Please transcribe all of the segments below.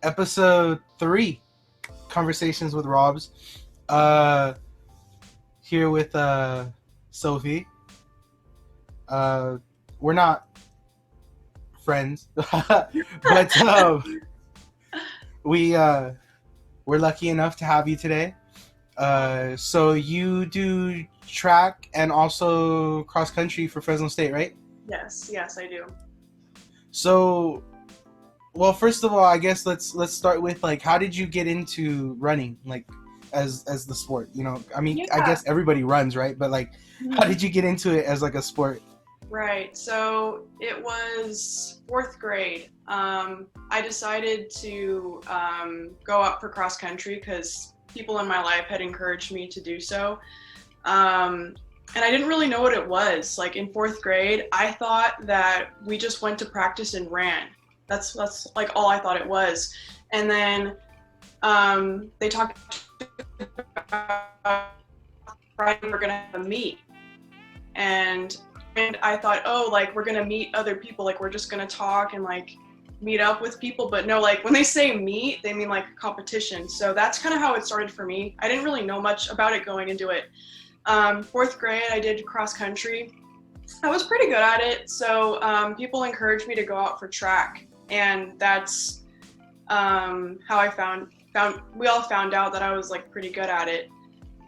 Episode 3, Conversations with Robz. Here with Sophie. We're not friends, but we're lucky enough to have you today. So you do track and also cross country for Fresno State, right? Yes, I do. So, well, first of all, I guess let's start with like, how did you get into running, like, as the sport? You know, I mean, I Yeah. guess everybody runs, right? But like, how did you get into it as like a sport? Right. So it was fourth grade. I decided to go out for cross country because people in my life had encouraged me to do so. And I didn't really know what it was. Like in fourth grade, I thought that we just went to practice and ran. That's like all I thought it was. And then they talked about Friday we're gonna have a meet, and I thought, oh, like we're gonna meet other people, like we're just gonna talk and like meet up with people. But no, like when they say meet, they mean like a competition. So that's kind of how it started for me. I didn't really know much about it going into it. Fourth grade, I did cross country. I was pretty good at it, so people encouraged me to go out for track, and that's how I found we all found out that I was like pretty good at it.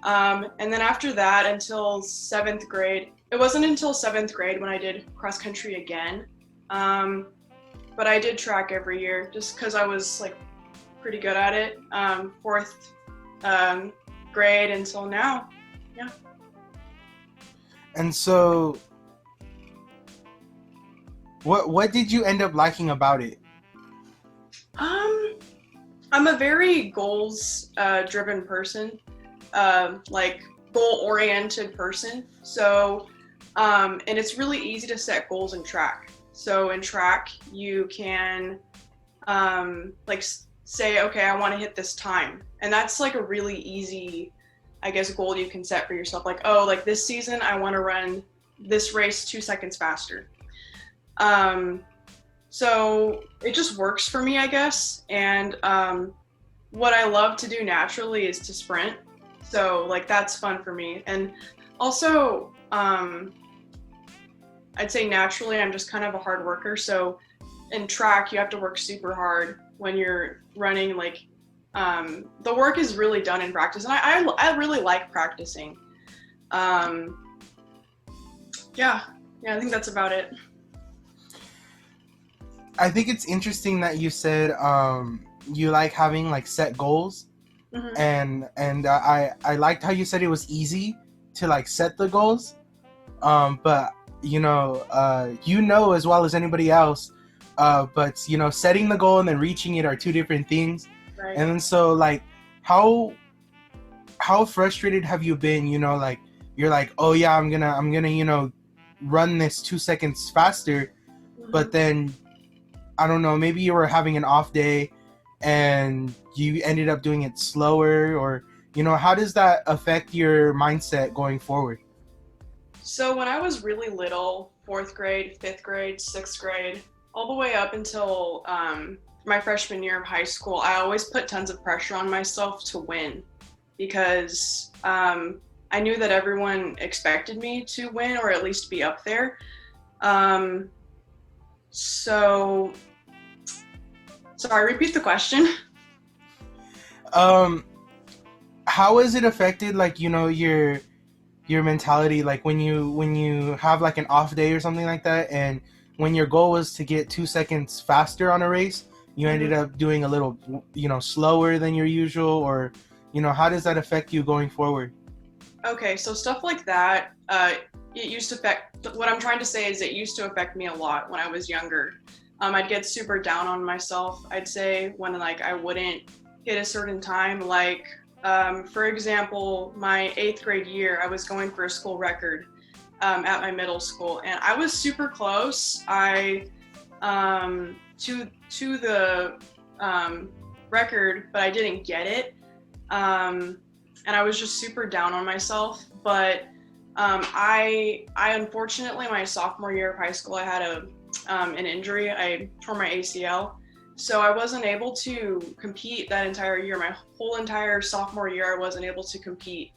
And then after that, until seventh grade, it wasn't until seventh grade when I did cross country again. But I did track every year just because I was like pretty good at it. Fourth grade until now. Yeah. And so, what did you end up liking about it? I'm a very goals driven person, like goal oriented person. So, and it's really easy to set goals in track. So in track, you can like say, okay, I want to hit this time. And that's like a really easy, I guess, goal you can set for yourself. Like, oh, like this season, I want to run this race 2 seconds faster. So it just works for me, I guess. And what I love to do naturally is to sprint. So like that's fun for me. And also, I'd say naturally I'm just kind of a hard worker. So in track, you have to work super hard when you're running. Like the work is really done in practice, and I really like practicing. Yeah, I think that's about it. I think it's interesting that you said you like having like set goals, Mm-hmm. and I liked how you said it was easy to like set the goals, but you know as well as anybody else, but you know, setting the goal and then reaching it are two different things. Right. And then so like how frustrated have you been, you know, like you're like, oh yeah, I'm gonna you know, run this 2 seconds faster, Mm-hmm. but then I don't know, maybe you were having an off day and you ended up doing it slower, or you know, how does that affect your mindset going forward? So when I was really little, fourth grade, fifth grade, sixth grade, all the way up until my freshman year of high school, I always put tons of pressure on myself to win because I knew that everyone expected me to win or at least be up there. So, sorry, repeat the question. How has it affected, like, you know, your mentality, like when you have like an off day or something like that, and when your goal was to get 2 seconds faster on a race, you ended up doing a little, you know, slower than your usual, or you know, how does that affect you going forward? Okay, so stuff like that, it used to affect, what I'm trying to say is it used to affect me a lot when I was younger. I'd get super down on myself, I'd say, when like I wouldn't hit a certain time. Like, for example, my 8th grade year, I was going for a school record at my middle school, and I was super close. I to the record, but I didn't get it. And I was just super down on myself. But I unfortunately, my sophomore year of high school, I had an injury. I tore my ACL, So I wasn't able to compete that entire year. My whole entire sophomore year, I wasn't able to compete.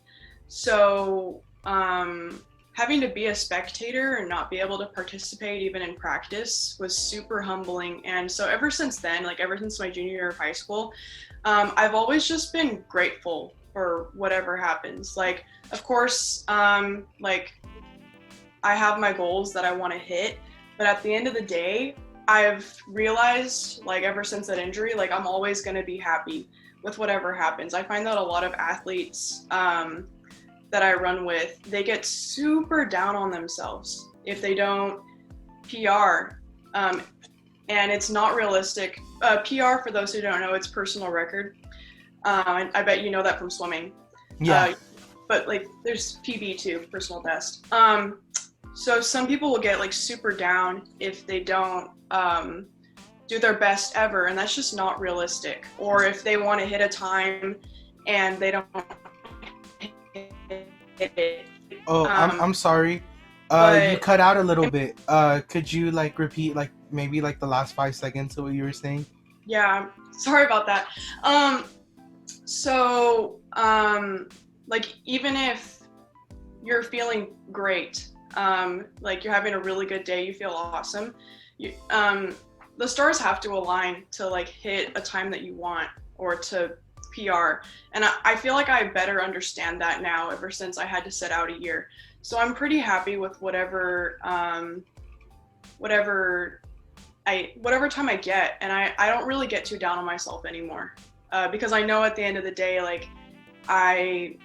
So having to be a spectator and not be able to participate even in practice was super humbling. And so ever since then, like ever since my junior year of high school, I've always just been grateful for whatever happens. Like, of course, like I have my goals that I want to hit, but at the end of the day, I've realized, like, ever since that injury, like, I'm always going to be happy with whatever happens. I find that a lot of athletes that I run with, they get super down on themselves if they don't PR. And it's not realistic. PR, for those who don't know, it's personal record. I bet you know that from swimming. Yeah. But like, there's PB too, personal best. So some people will get like super down if they don't do their best ever, and that's just not realistic. Or if they want to hit a time and they don't hit it. Oh, I'm sorry. You cut out a little bit. Could you like repeat like maybe like the last 5 seconds of what you were saying? Yeah, sorry about that. Like even if you're feeling great, like you're having a really good day, you feel awesome, the stars have to align to like hit a time that you want or to PR. And I feel like I better understand that now ever since I had to sit out a year. So I'm pretty happy with whatever time I get, and I don't really get too down on myself anymore, because I know at the end of the day, like I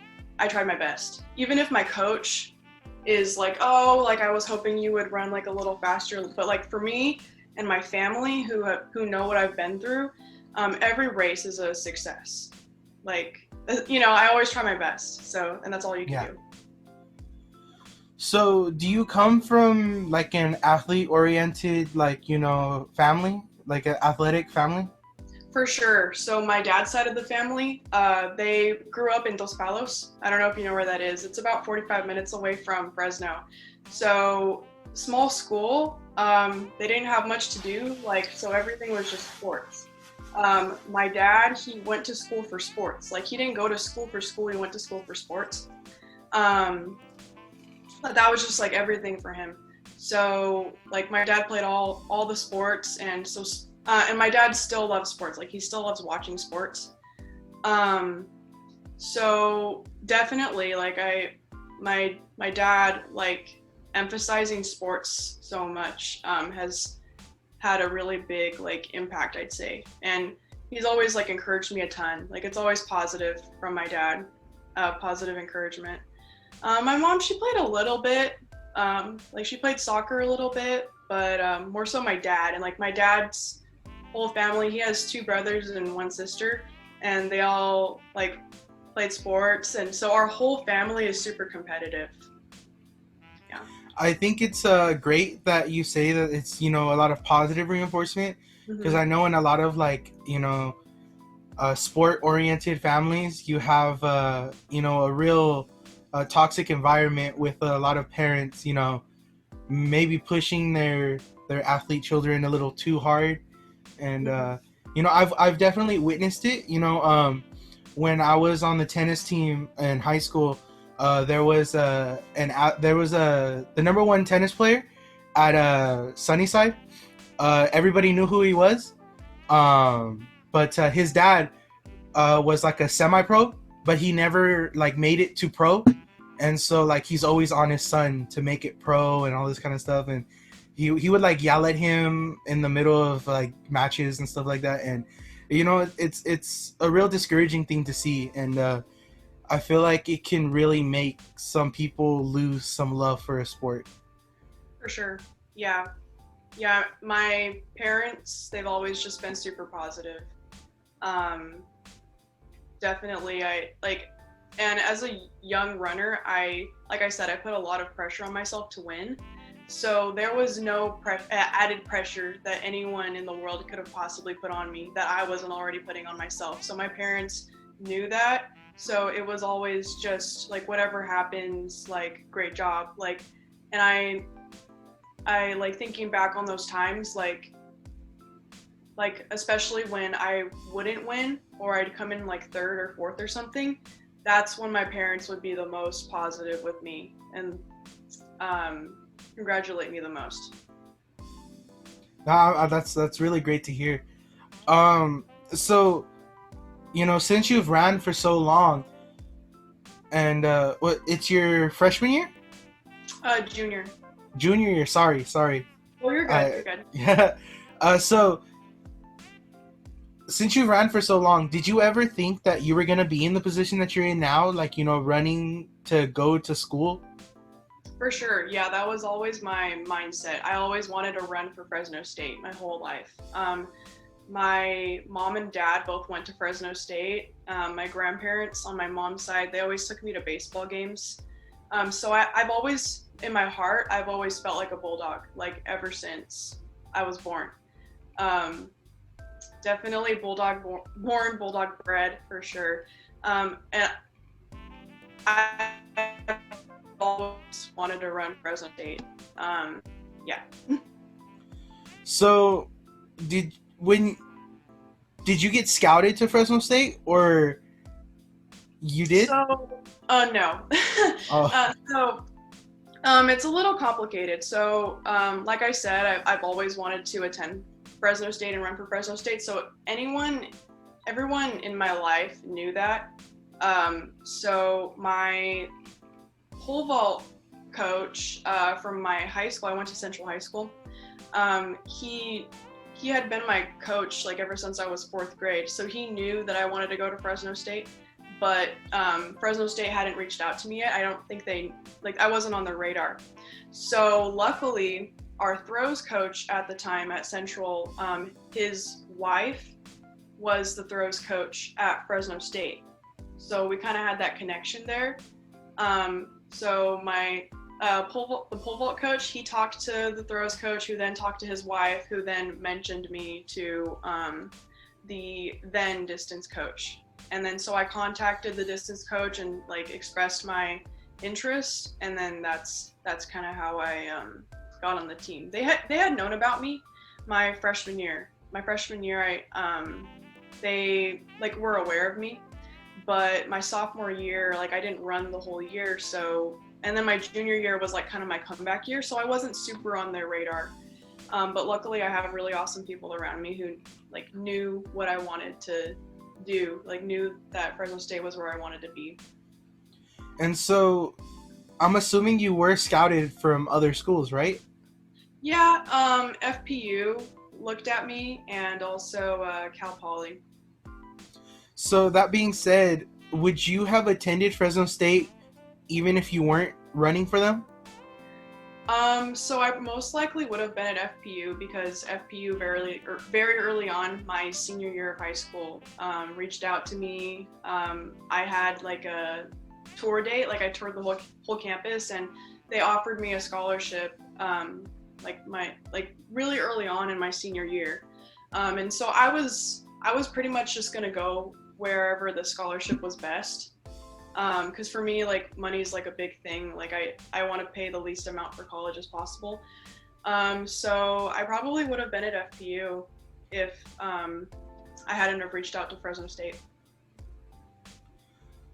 tried my best. Even if my coach is like, oh, like I was hoping you would run like a little faster, but like for me and my family who know what I've been through, every race is a success. Like, you know, I always try my best. So, and that's all you can do. So do you come from like an athlete oriented, like, you know, family, like an athletic family? For sure. So my dad's side of the family, they grew up in Dos Palos. I don't know if you know where that is. It's about 45 minutes away from Fresno. So small school, they didn't have much to do, like, so everything was just sports. My dad, he went to school for sports. Like, he didn't go to school for school, he went to school for sports. That was just like everything for him. So like my dad played all the sports, and so and my dad still loves sports. Like, he still loves watching sports. So definitely, like my dad, like, emphasizing sports so much has had a really big like impact, I'd say. And he's always like encouraged me a ton. Like, it's always positive from my dad, positive encouragement. My mom, she played a little bit, like she played soccer a little bit, but more so my dad. And like my dad's whole family, he has 2 brothers and 1 sister, and they all like played sports, and so our whole family is super competitive. Yeah. I think it's great that you say that it's, you know, a lot of positive reinforcement, because I know in a lot of like, you know, sport oriented families, you have you know, a real toxic environment with a lot of parents, you know, maybe pushing their athlete children a little too hard. And you know, I've definitely witnessed it. You know, when I was on the tennis team in high school, there was the number 1 tennis player at Sunnyside. Everybody knew who he was, but his dad was like a semi-pro, but he never like made it to pro. And so like he's always on his son to make it pro and all this kind of stuff. And he would like yell at him in the middle of like matches and stuff like that. And you know, it's a real discouraging thing to see. And I feel like it can really make some people lose some love for a sport. For sure. Yeah. Yeah. My parents, they've always just been super positive. Definitely. And as a young runner, like I said, I put a lot of pressure on myself to win. So there was no added pressure that anyone in the world could have possibly put on me that I wasn't already putting on myself. So my parents knew that. So it was always just like, whatever happens, like, great job. Like, and I like thinking back on those times, like, like especially when I wouldn't win or I'd come in like third or fourth or something, that's when my parents would be the most positive with me and congratulate me the most. That's really great to hear. So since you've ran for so long, and it's your freshman year, Junior. junior year. Sorry. Oh, you're good. You're good. Yeah. So since you ran for so long, did you ever think that you were gonna be in the position that you're in now, like running to go to school? For sure. Yeah, that was always my mindset. I always wanted to run for Fresno State my whole life. My mom and dad both went to Fresno State. My grandparents on my mom's side, they always took me to baseball games. So I've always, in my heart, I've always felt like a bulldog, like ever since I was born. Um, Definitely bulldog born, bulldog bred for sure. And I always wanted to run Fresno State. Yeah. So did when did you get scouted to Fresno State, or you did? So, no. Oh, It's a little complicated. So, like I said, I've always wanted to attend Fresno State and run for Fresno State. So everyone in my life knew that. So my pole vault coach from my high school, I went to Central High School. He had been my coach like ever since I was fourth grade. So he knew that I wanted to go to Fresno State, but Fresno State hadn't reached out to me yet. I don't think I wasn't on their radar. So luckily, our throws coach at the time at Central, his wife was the throws coach at Fresno State. So we kind of had that connection there. So my the pole vault coach, he talked to the throws coach, who then talked to his wife, who then mentioned me to the then distance coach. And then so I contacted the distance coach and like expressed my interest, and then that's kind of how I got on the team. They had known about me my freshman year. They like were aware of me, but my sophomore year, like I didn't run the whole year. So, and then my junior year was like kind of my comeback year, so I wasn't super on their radar. But luckily, I have really awesome people around me who like knew what I wanted to do, like knew that Fresno State was where I wanted to be. and so I'm assuming you were scouted from other schools, right? Yeah, FPU looked at me, and also Cal Poly. So that being said, would you have attended Fresno State even if you weren't running for them? So I most likely would have been at FPU because FPU very early on, my senior year of high school, reached out to me. I had like a tour date, like I toured the whole campus, and they offered me a scholarship, like really early on in my senior year. And so I was pretty much just gonna go wherever the scholarship was best. Because for me, like money is like a big thing. Like I want to pay the least amount for college as possible. So I probably would have been at FPU if I hadn't have reached out to Fresno State.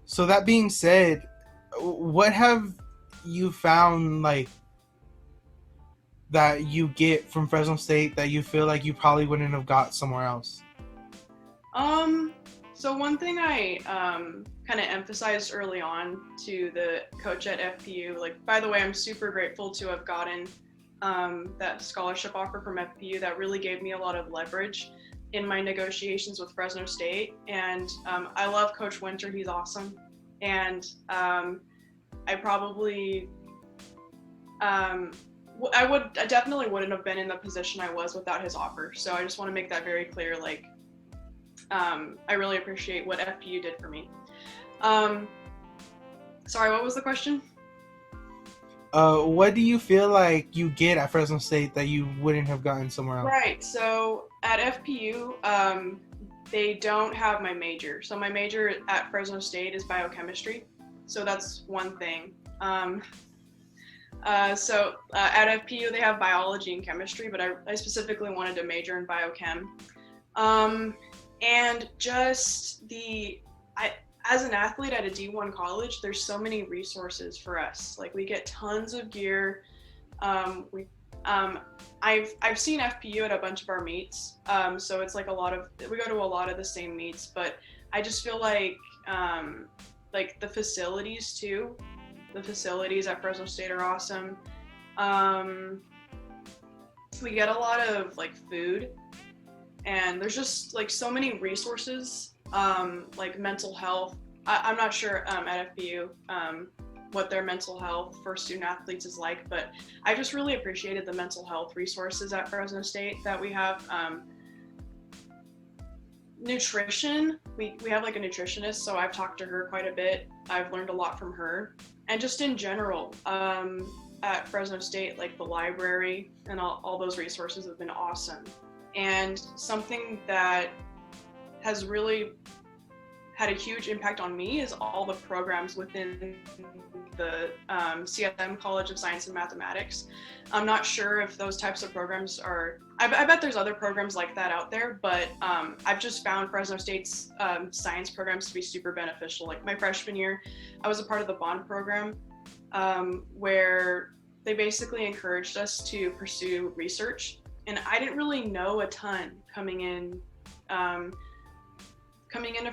So that being said, what have you found like that you get from Fresno State that you feel like you probably wouldn't have got somewhere else? So one thing I kind of emphasized early on to the coach at FPU, like, by the way, I'm super grateful to have gotten that scholarship offer from FPU. That really gave me a lot of leverage in my negotiations with Fresno State. And I love Coach Winter, he's awesome. And I probably, I definitely wouldn't have been in the position I was without his offer. So I just want to make that very clear. Like, I really appreciate what FPU did for me. Sorry, what was the question? What do you feel like you get at Fresno State that you wouldn't have gotten somewhere else? Right, so at FPU, they don't have my major. So my major at Fresno State is biochemistry. So that's one thing. So at FPU, they have biology and chemistry, but I specifically wanted to major in biochem. And just as an athlete at a D1 college, there's so many resources for us. Like we get tons of gear. We I've seen FPU at a bunch of our meets. So it's like we go to a lot of the same meets, but I just feel like the facilities too. The facilities at Fresno State are awesome. Um, we get a lot of like food, and there's just like so many resources, like mental health. I'm not sure at FPU what their mental health for student athletes is like, but I just really appreciated the mental health resources at Fresno State that we have. Nutrition, we have like a nutritionist, so I've talked to her quite a bit. I've learned a lot from her. And just in general, at Fresno State, like the library and all those resources have been awesome. And something that has really had a huge impact on me is all the programs within the CSM College of Science and Mathematics. I'm not sure if those types of programs are, I bet there's other programs like that out there, but I've just found Fresno State's science programs to be super beneficial. Like my freshman year, I was a part of the bond program where they basically encouraged us to pursue research. And I didn't really know a ton coming into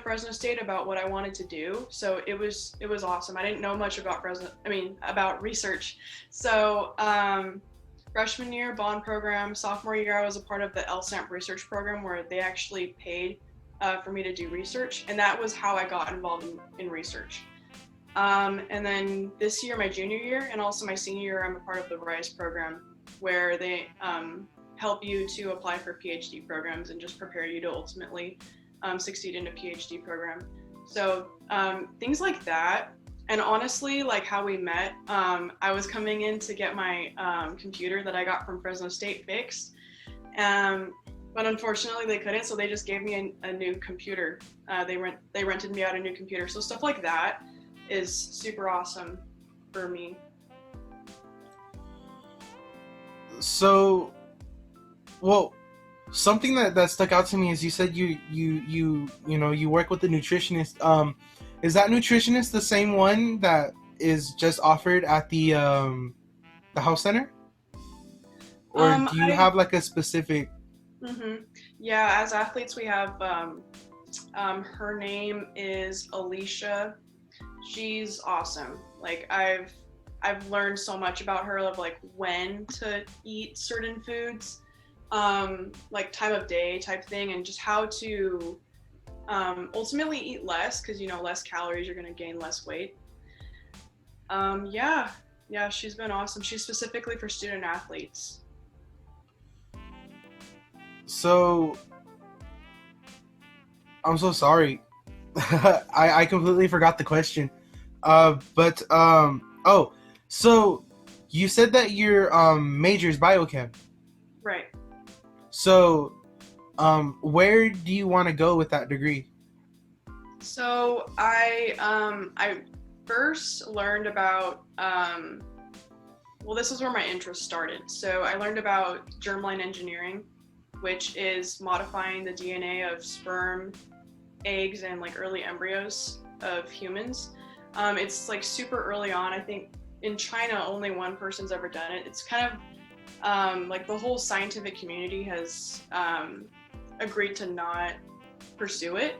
Fresno State about what I wanted to do. So it was awesome. I didn't know much about about research. So freshman year, bond program. Sophomore year, I was a part of the LSAMP research program where they actually paid for me to do research. And that was how I got involved in research. And then this year, my junior year, and also my senior year, I'm a part of the RISE program where they help you to apply for PhD programs and just prepare you to ultimately succeed in a PhD program. So things like that. And honestly, like how we met, I was coming in to get my computer that I got from Fresno State fixed. But unfortunately they couldn't, so they just gave me a new computer. They rented me out a new computer. So stuff like that is super awesome for me. So, well, something that stuck out to me is you said you work with the nutritionist. Is that nutritionist the same one that is just offered at the health center, or do you have like a specific? Mm-hmm. Yeah, as athletes we have her name is Alicia. She's awesome. Like I've learned so much about her, of like when to eat certain foods, like time of day type thing, and just how to ultimately eat less, because less calories, you're going to gain less weight. Yeah, she's been awesome. She's specifically for student athletes. So I'm so sorry. I completely forgot the question. Oh, so you said that your major is biochem. Right. So where do you want to go with that degree? So I first learned about this is where my interest started. So I learned about germline engineering, which is modifying the DNA of sperm, eggs, and like early embryos of humans. It's like super early on. I think in China only one person's ever done it. It's kind of like the whole scientific community has agreed to not pursue it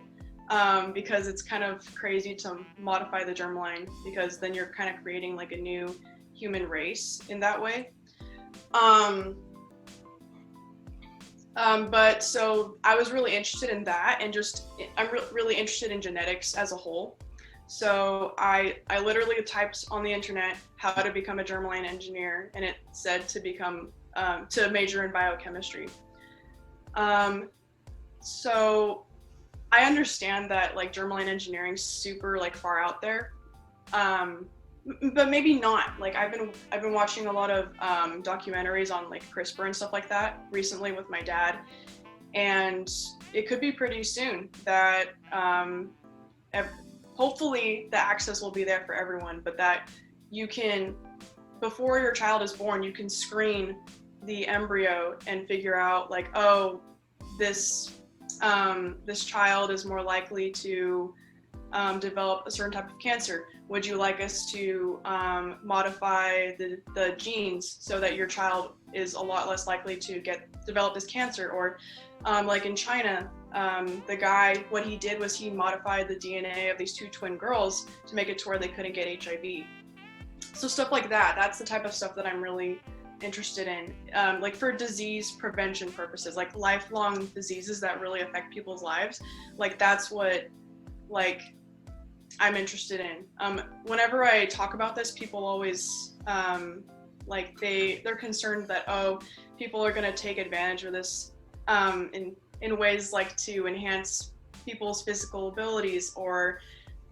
because it's kind of crazy to modify the germline, because then you're kind of creating like a new human race in that way. But so I was really interested in that, and I'm really interested in genetics as a whole. So I literally typed on the internet how to become a germline engineer, and it said to major in biochemistry. So I understand that like germline engineering is super like far out there, but maybe not. Like I've been watching a lot of documentaries on like CRISPR and stuff like that recently with my dad, and it could be pretty soon that hopefully the access will be there for everyone, but that you can, before your child is born, you can screen the embryo and figure out like, oh, this this child is more likely to develop a certain type of cancer. Would you like us to modify the genes so that your child is a lot less likely to develop this cancer? Or like in China, the guy, what he did was he modified the DNA of these two twin girls to make it to where they couldn't get HIV. So stuff like that, that's the type of stuff that I'm really interested in, like for disease prevention purposes, like lifelong diseases that really affect people's lives. Like that's what like I'm interested in. Whenever I talk about this, people always like they're concerned that, oh, people are going to take advantage of this in ways like to enhance people's physical abilities or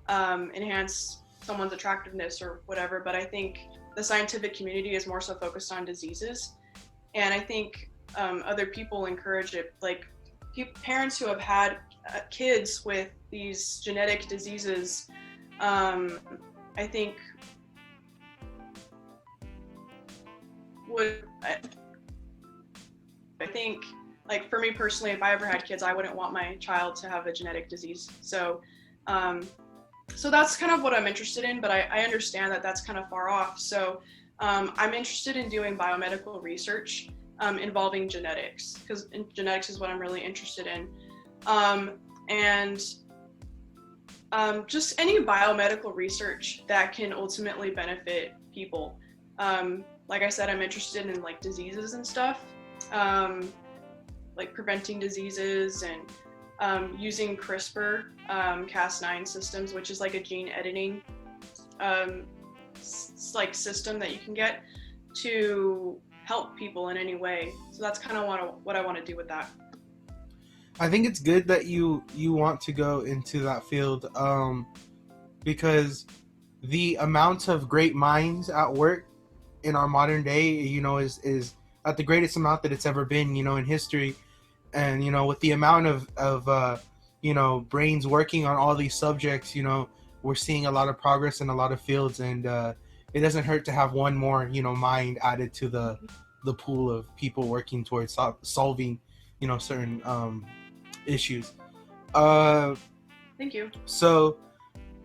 enhance someone's attractiveness or whatever. But I think the scientific community is more so focused on diseases, and I think other people encourage it. Like parents who have had kids with these genetic diseases, I think I think like for me personally, if I ever had kids, I wouldn't want my child to have a genetic disease. So so that's kind of what I'm interested in, but I understand that that's kind of far off. So I'm interested in doing biomedical research involving genetics, because genetics is what I'm really interested in. And just any biomedical research that can ultimately benefit people. Like I said, I'm interested in like diseases and stuff, like preventing diseases and using CRISPR Cas9 systems, which is like a gene editing like system that you can get to help people in any way. So that's kind of what I want to do with that. I think it's good that you want to go into that field, because the amount of great minds at work in our modern day, is at the greatest amount that it's ever been, in history. And, with the amount of brains working on all these subjects, we're seeing a lot of progress in a lot of fields, and it doesn't hurt to have one more, mind added to the pool of people working towards solving, certain issues. Thank you. So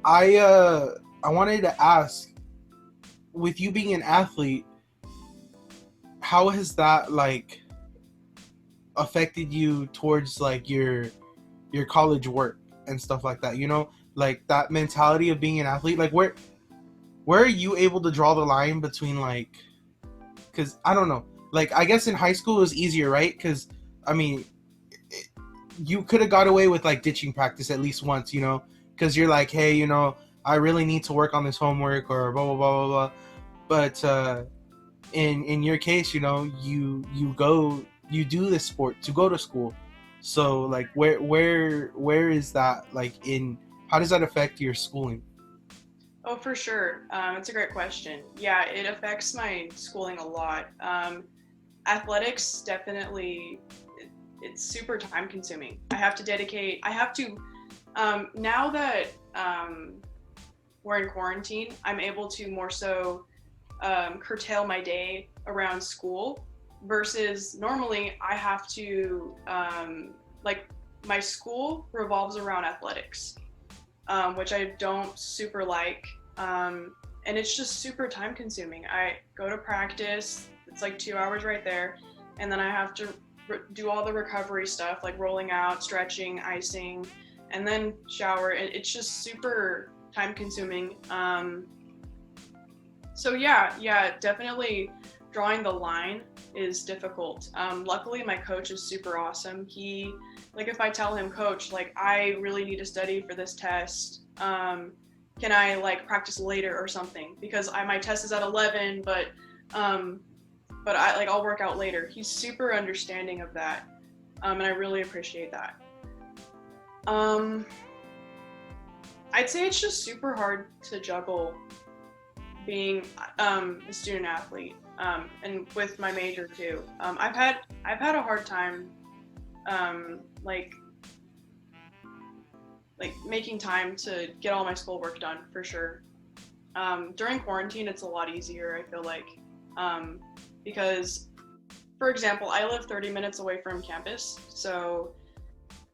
I wanted to ask, with you being an athlete, how has that like affected you towards like your college work and stuff like that? Like that mentality of being an athlete, like where are you able to draw the line between, like, because I don't know, like I guess in high school it was easier, right? Because I mean, you could have got away with like ditching practice at least once, because you're like, hey, I really need to work on this homework or blah blah blah blah blah. But in your case, you do this sport to go to school. So like where is that, like, how does that affect your schooling? Oh, for sure. It's a great question. Yeah, it affects my schooling a lot. Athletics definitely, it's super time consuming. Now that we're in quarantine, I'm able to more so curtail my day around school, versus normally I have to, like my school revolves around athletics, which I don't super like. And it's just super time consuming. I go to practice, it's like 2 hours right there, and then I have to do all the recovery stuff, like rolling out, stretching, icing, and then shower. It's just super time consuming. So yeah, definitely drawing the line is difficult. Luckily my coach is super awesome. He, like, if I tell him, coach, like I really need to study for this test, can I like practice later or something, because my test is at 11, but I'll work out later. He's super understanding of that, and I really appreciate that. I'd say it's just super hard to juggle being a student athlete, and with my major too. I've had a hard time like making time to get all my schoolwork done, for sure. During quarantine, it's a lot easier, I feel like, because, for example, I live 30 minutes away from campus, so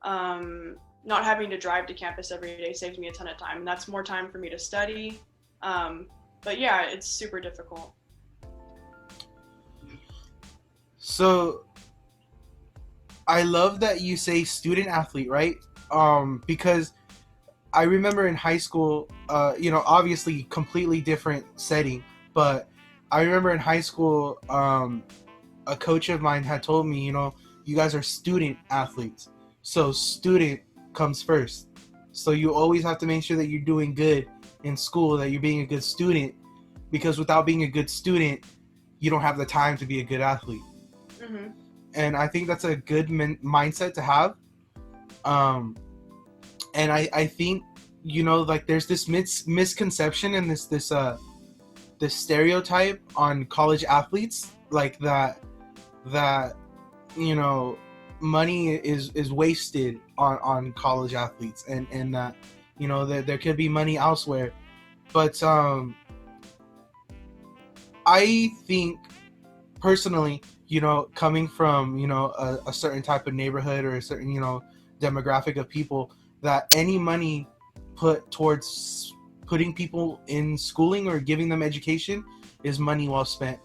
not having to drive to campus every day saves me a ton of time, and that's more time for me to study. But yeah, it's super difficult. So I love that you say student athlete, right? Because I remember in high school, obviously completely different setting, but I remember in high school, a coach of mine had told me, you guys are student athletes. So student comes first. So you always have to make sure that you're doing good in school, that you're being a good student, because without being a good student, you don't have the time to be a good athlete. Mm-hmm. And I think that's a good mindset to have. And I think, like there's this misconception and this stereotype on college athletes, like that money is wasted on college athletes, and that there could be money elsewhere. But I think personally, coming from a certain type of neighborhood or a certain demographic of people, that any money put towards putting people in schooling or giving them education is money well spent.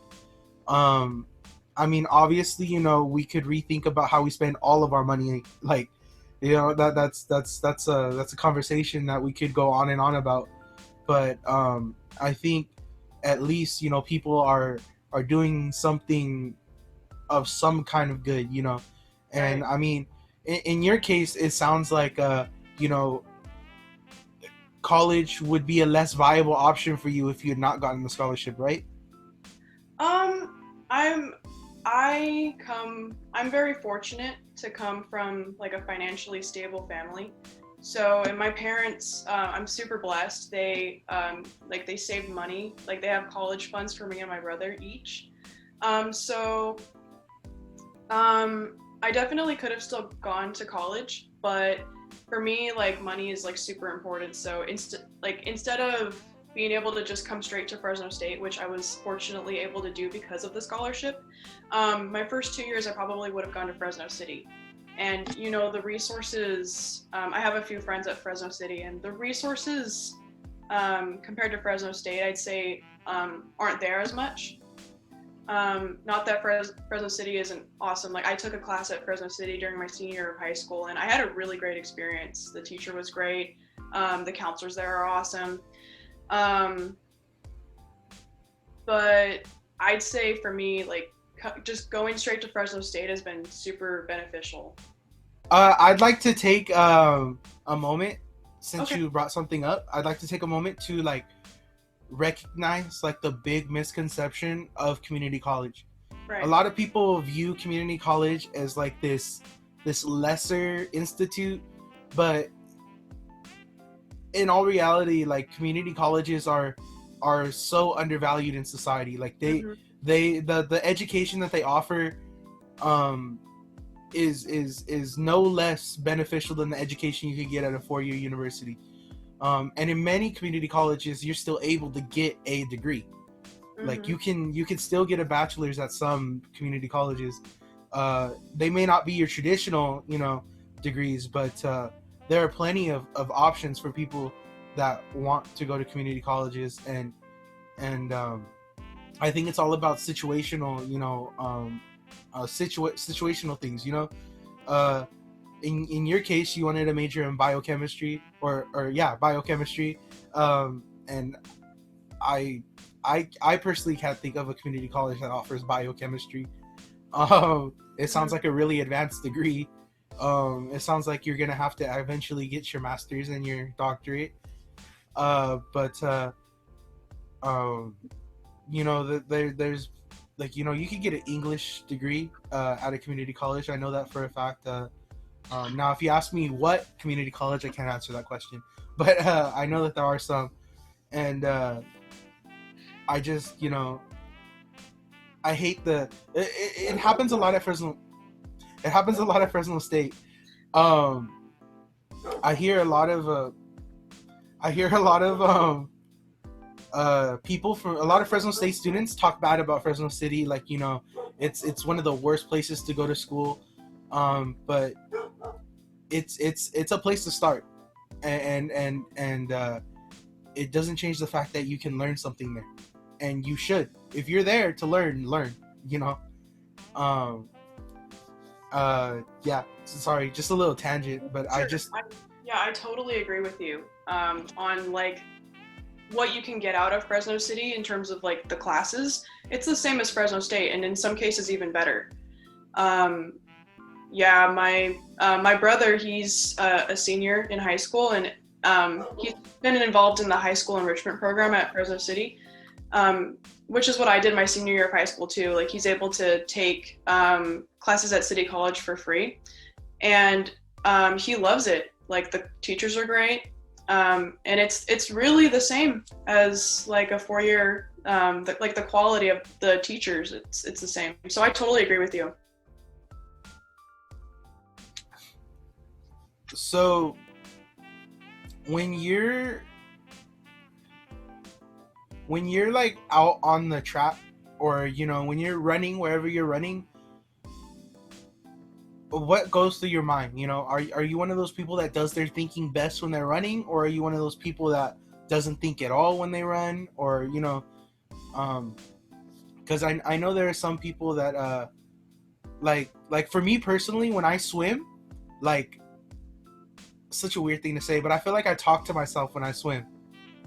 I mean, obviously, we could rethink about how we spend all of our money. Like, that's a conversation that we could go on and on about. But I think at least people are doing something of some kind of good, and Right. I mean, in your case, it sounds like college would be a less viable option for you if you had not gotten the scholarship, right? I'm I'm very fortunate to come from like a financially stable family. So, and my parents, I'm super blessed. They saved money. Like they have college funds for me and my brother each. So I definitely could have still gone to college, but for me, like money is like super important. So instead of being able to just come straight to Fresno State, which I was fortunately able to do because of the scholarship, my first 2 years I probably would have gone to Fresno City. And the resources. I have a few friends at Fresno City, and the resources compared to Fresno State, I'd say aren't there as much. Not that Fresno City isn't awesome. Like I took a class at Fresno City during my senior year of high school, and I had a really great experience. The teacher was great. The counselors there are awesome. But I'd say for me, like just going straight to Fresno State has been super beneficial. I'd like to take a moment, since Okay. you brought something up. I'd like to take a moment to like recognize like the big misconception of community college. A Right. lot of people view community college as like this lesser institute, but in all reality, like community colleges are so undervalued in society. Like Mm-hmm. the education that they offer um is no less beneficial than the education you could get at a 4-year university. And in many community colleges, you're still able to get a degree. Like Mm-hmm. you can still get a bachelor's at some community colleges. They may not be your traditional, degrees, but there are plenty of options for people that want to go to community colleges, and I think it's all about situational, situational things. Uh, in your case, you wanted to major in biochemistry, or yeah, biochemistry, and I I personally can't think of a community college that offers biochemistry. It sounds Mm-hmm. like a really advanced degree. It sounds like you're gonna have to eventually get your master's and your doctorate. But um, there's like you could get an English degree at a community college. I know that for a fact. Now, if you ask me what community college, I can't answer that question, but I know that there are some, and I just I hate it happens a lot at Fresno. It happens a lot at Fresno State. Um, I hear a lot of people from a lot of Fresno State students talk bad about Fresno City, like it's one of the worst places to go to school. But it's a place to start, and it doesn't change the fact that you can learn something there, and you should. If you're there to learn, you know. um yeah, sorry, just a little tangent, but Sure. I totally agree with you on like what you can get out of Fresno City in terms of like the classes. It's the same as Fresno State, and in some cases even better. Um, yeah, my brother, he's a senior in high school, and he's been involved in the high school enrichment program at Fresno City, which is what I did my senior year of high school too. Like he's able to take classes at City College for free, and he loves it. Like the teachers are great, and it's really the same as like a 4-year. Like the quality of the teachers, it's the same. So I totally agree with you. So when you're like out on the track, or you know, when you're running, wherever you're running, what goes through your mind? You know, are you one of those people that does their thinking best when they're running, or are you one of those people that doesn't think at all when they run? Or you know, because I know there are some people that like for me personally, when I swim, like, such a weird thing to say, but I feel like I talk to myself when I swim,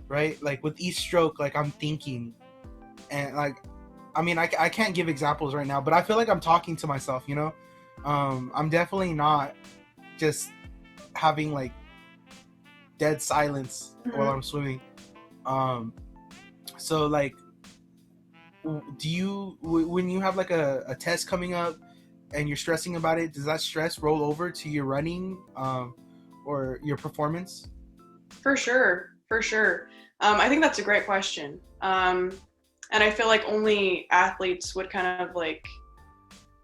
right? Like with each stroke, like I'm thinking, and like, I mean, I can't give examples right now, but I feel like I'm talking to myself, you know. I'm definitely not just having like dead silence while I'm swimming. So like, do you, when you have like a test coming up and you're stressing about it, does that stress roll over to your running or your performance? For sure, for sure. I think that's a great question. And I feel like only athletes would kind of like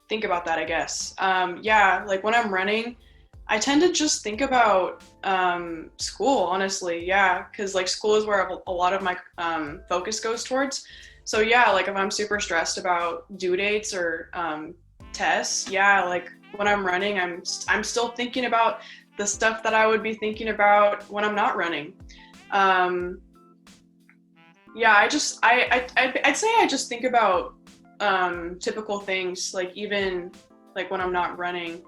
think about that, I guess. Yeah, like when I'm running, I tend to just think about school, honestly. Yeah, because like school is where a lot of my focus goes towards. So yeah, like if I'm super stressed about due dates or tests, yeah, like when I'm running, I'm still thinking about the stuff that I would be thinking about when I'm not running. Yeah, I'd say I just think about typical things, like even like when I'm not running.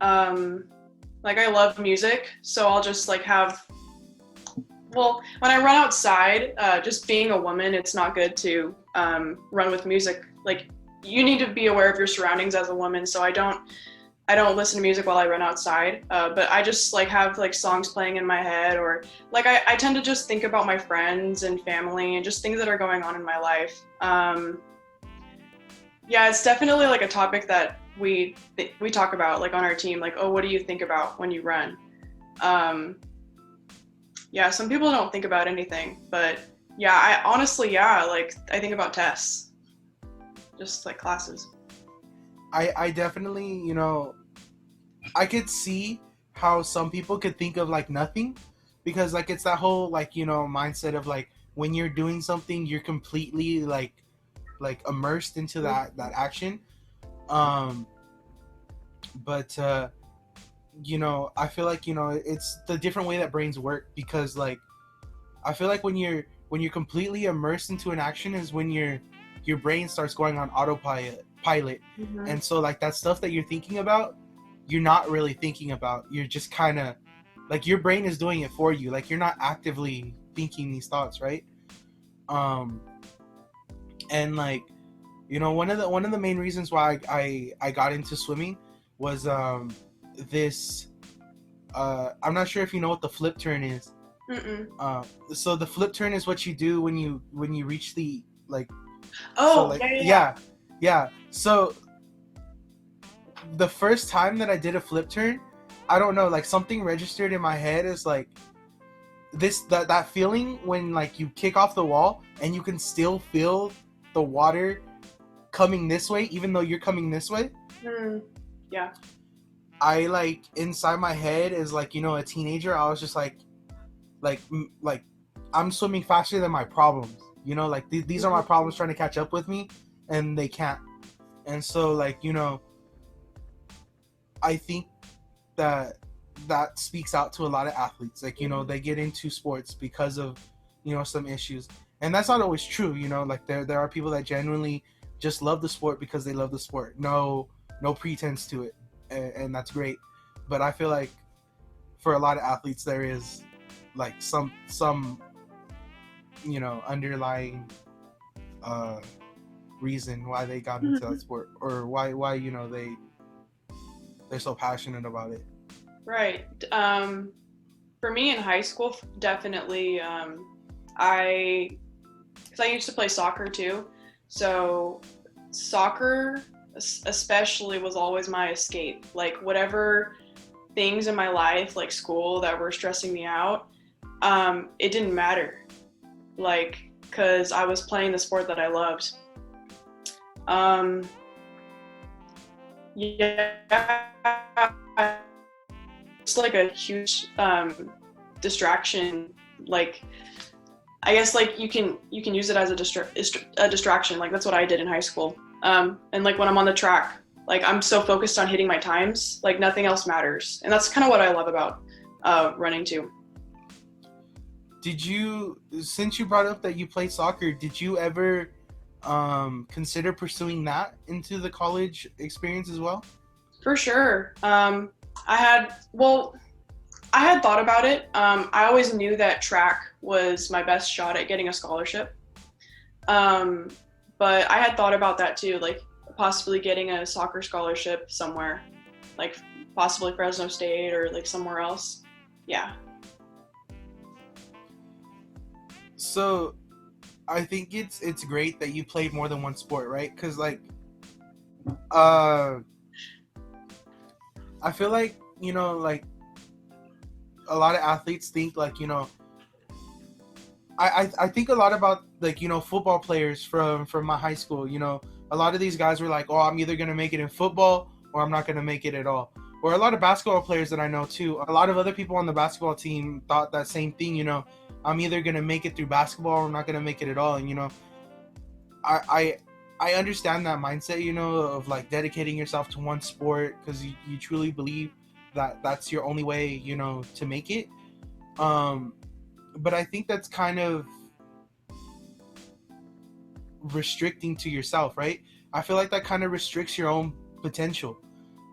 Like I love music, so I'll just like well, when I run outside, just being a woman, it's not good to run with music. Like you need to be aware of your surroundings as a woman, so I don't listen to music while I run outside, but I just like have like songs playing in my head, or like I tend to just think about my friends and family and just things that are going on in my life. Yeah, it's definitely like a topic that we talk about like on our team, like, oh, what do you think about when you run? Yeah, some people don't think about anything, but yeah, I honestly, yeah, like I think about tests, just like classes. I definitely, you know, I could see how some people could think of like nothing, because like it's that whole like, you know, mindset of like when you're doing something, you're completely like immersed into that action. Um, but you know, I feel like, you know, it's the different way that brains work, because like I feel like when you're completely immersed into an action is when your brain starts going on autopilot. And so like that stuff that you're thinking about, you're not really thinking about. You're just kind of like, your brain is doing it for you. Like you're not actively thinking these thoughts, right? And like, you know, one of the main reasons why I got into swimming was this I'm not sure if you know what the flip turn is. So the flip turn is what you do when you reach the like. Oh, so like, yeah. So the first time that I did a flip turn, I don't know, like something registered in my head is like that feeling when like you kick off the wall and you can still feel the water coming this way even though you're coming this way. Yeah. I like inside my head is like, you know, a teenager, I was just like I'm swimming faster than my problems, you know, like these are my problems trying to catch up with me and they can't. And so like, you know, I think that that speaks out to a lot of athletes. Like, they get into sports because of, some issues. And that's not always true, like there are people that genuinely just love the sport because they love the sport. No pretense to it. And that's great. But I feel like for a lot of athletes there is like some underlying reason why they got into that sport, or why they're so passionate about it. Right. For me in high school, definitely, because I used to play soccer too. So soccer especially was always my escape. Like whatever things in my life, like school, that were stressing me out, it didn't matter. Like, because I was playing the sport that I loved. Yeah, it's like a huge distraction. Like, I guess like you can use it as a distraction. Like that's what I did in high school. And like when I'm on the track, like I'm so focused on hitting my times, like nothing else matters. And that's kind of what I love about running too. Did you, since you brought up that you played soccer, did you ever consider pursuing that into the college experience as well? For sure. I had thought about it. I always knew that track was my best shot at getting a scholarship. But I had thought about that too, like possibly getting a soccer scholarship somewhere, like possibly Fresno State or like somewhere else. Yeah. So I think it's great that you played more than one sport, right? Because like I feel like like a lot of athletes think like I think a lot about like football players from my high school. A lot of these guys were like, oh, I'm either gonna make it in football or I'm not gonna make it at all. Or a lot of basketball players that I know too. A lot of other people on the basketball team thought that same thing. I'm either gonna make it through basketball or I'm not gonna make it at all. And I understand that mindset. Of like dedicating yourself to one sport because you truly believe that that's your only way. To make it. But I think that's kind of restricting to yourself, right? I feel like that kind of restricts your own potential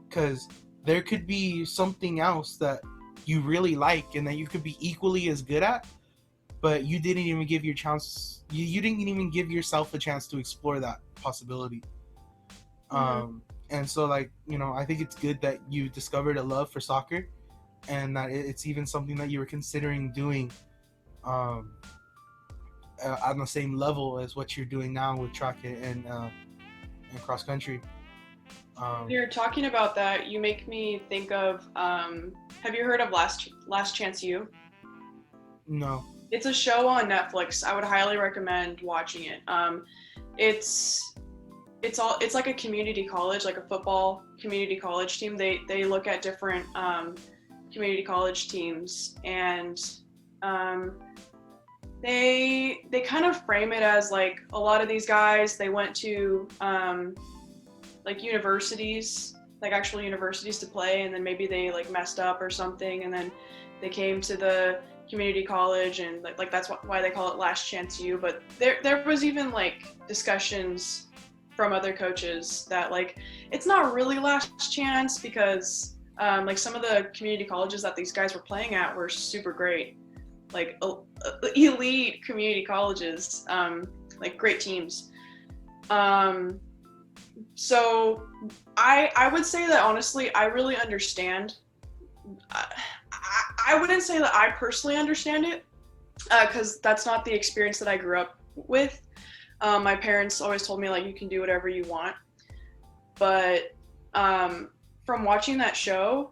because there could be something else that you really like and that you could be equally as good at, but you didn't even give your chance. You didn't even give yourself a chance to explore that possibility. Mm-hmm. And so like, I think it's good that you discovered a love for soccer and that it's even something that you were considering doing on the same level as what you're doing now with track and cross country. You're talking about that. You make me think of. Have you heard of Last Chance U? No. It's a show on Netflix. I would highly recommend watching it. It's like a community college, like a football community college team. They look at different community college teams and they kind of frame it as like a lot of these guys, they went to like universities, like actual universities to play, and then maybe they like messed up or something, and then they came to the community college, and like that's why they call it Last Chance U. But there was even like discussions from other coaches that like it's not really last chance because like some of the community colleges that these guys were playing at were super great, like elite community colleges, like great teams. So I would say that honestly, I really understand. I wouldn't say that I personally understand it because that's not the experience that I grew up with. My parents always told me like you can do whatever you want, but from watching that show,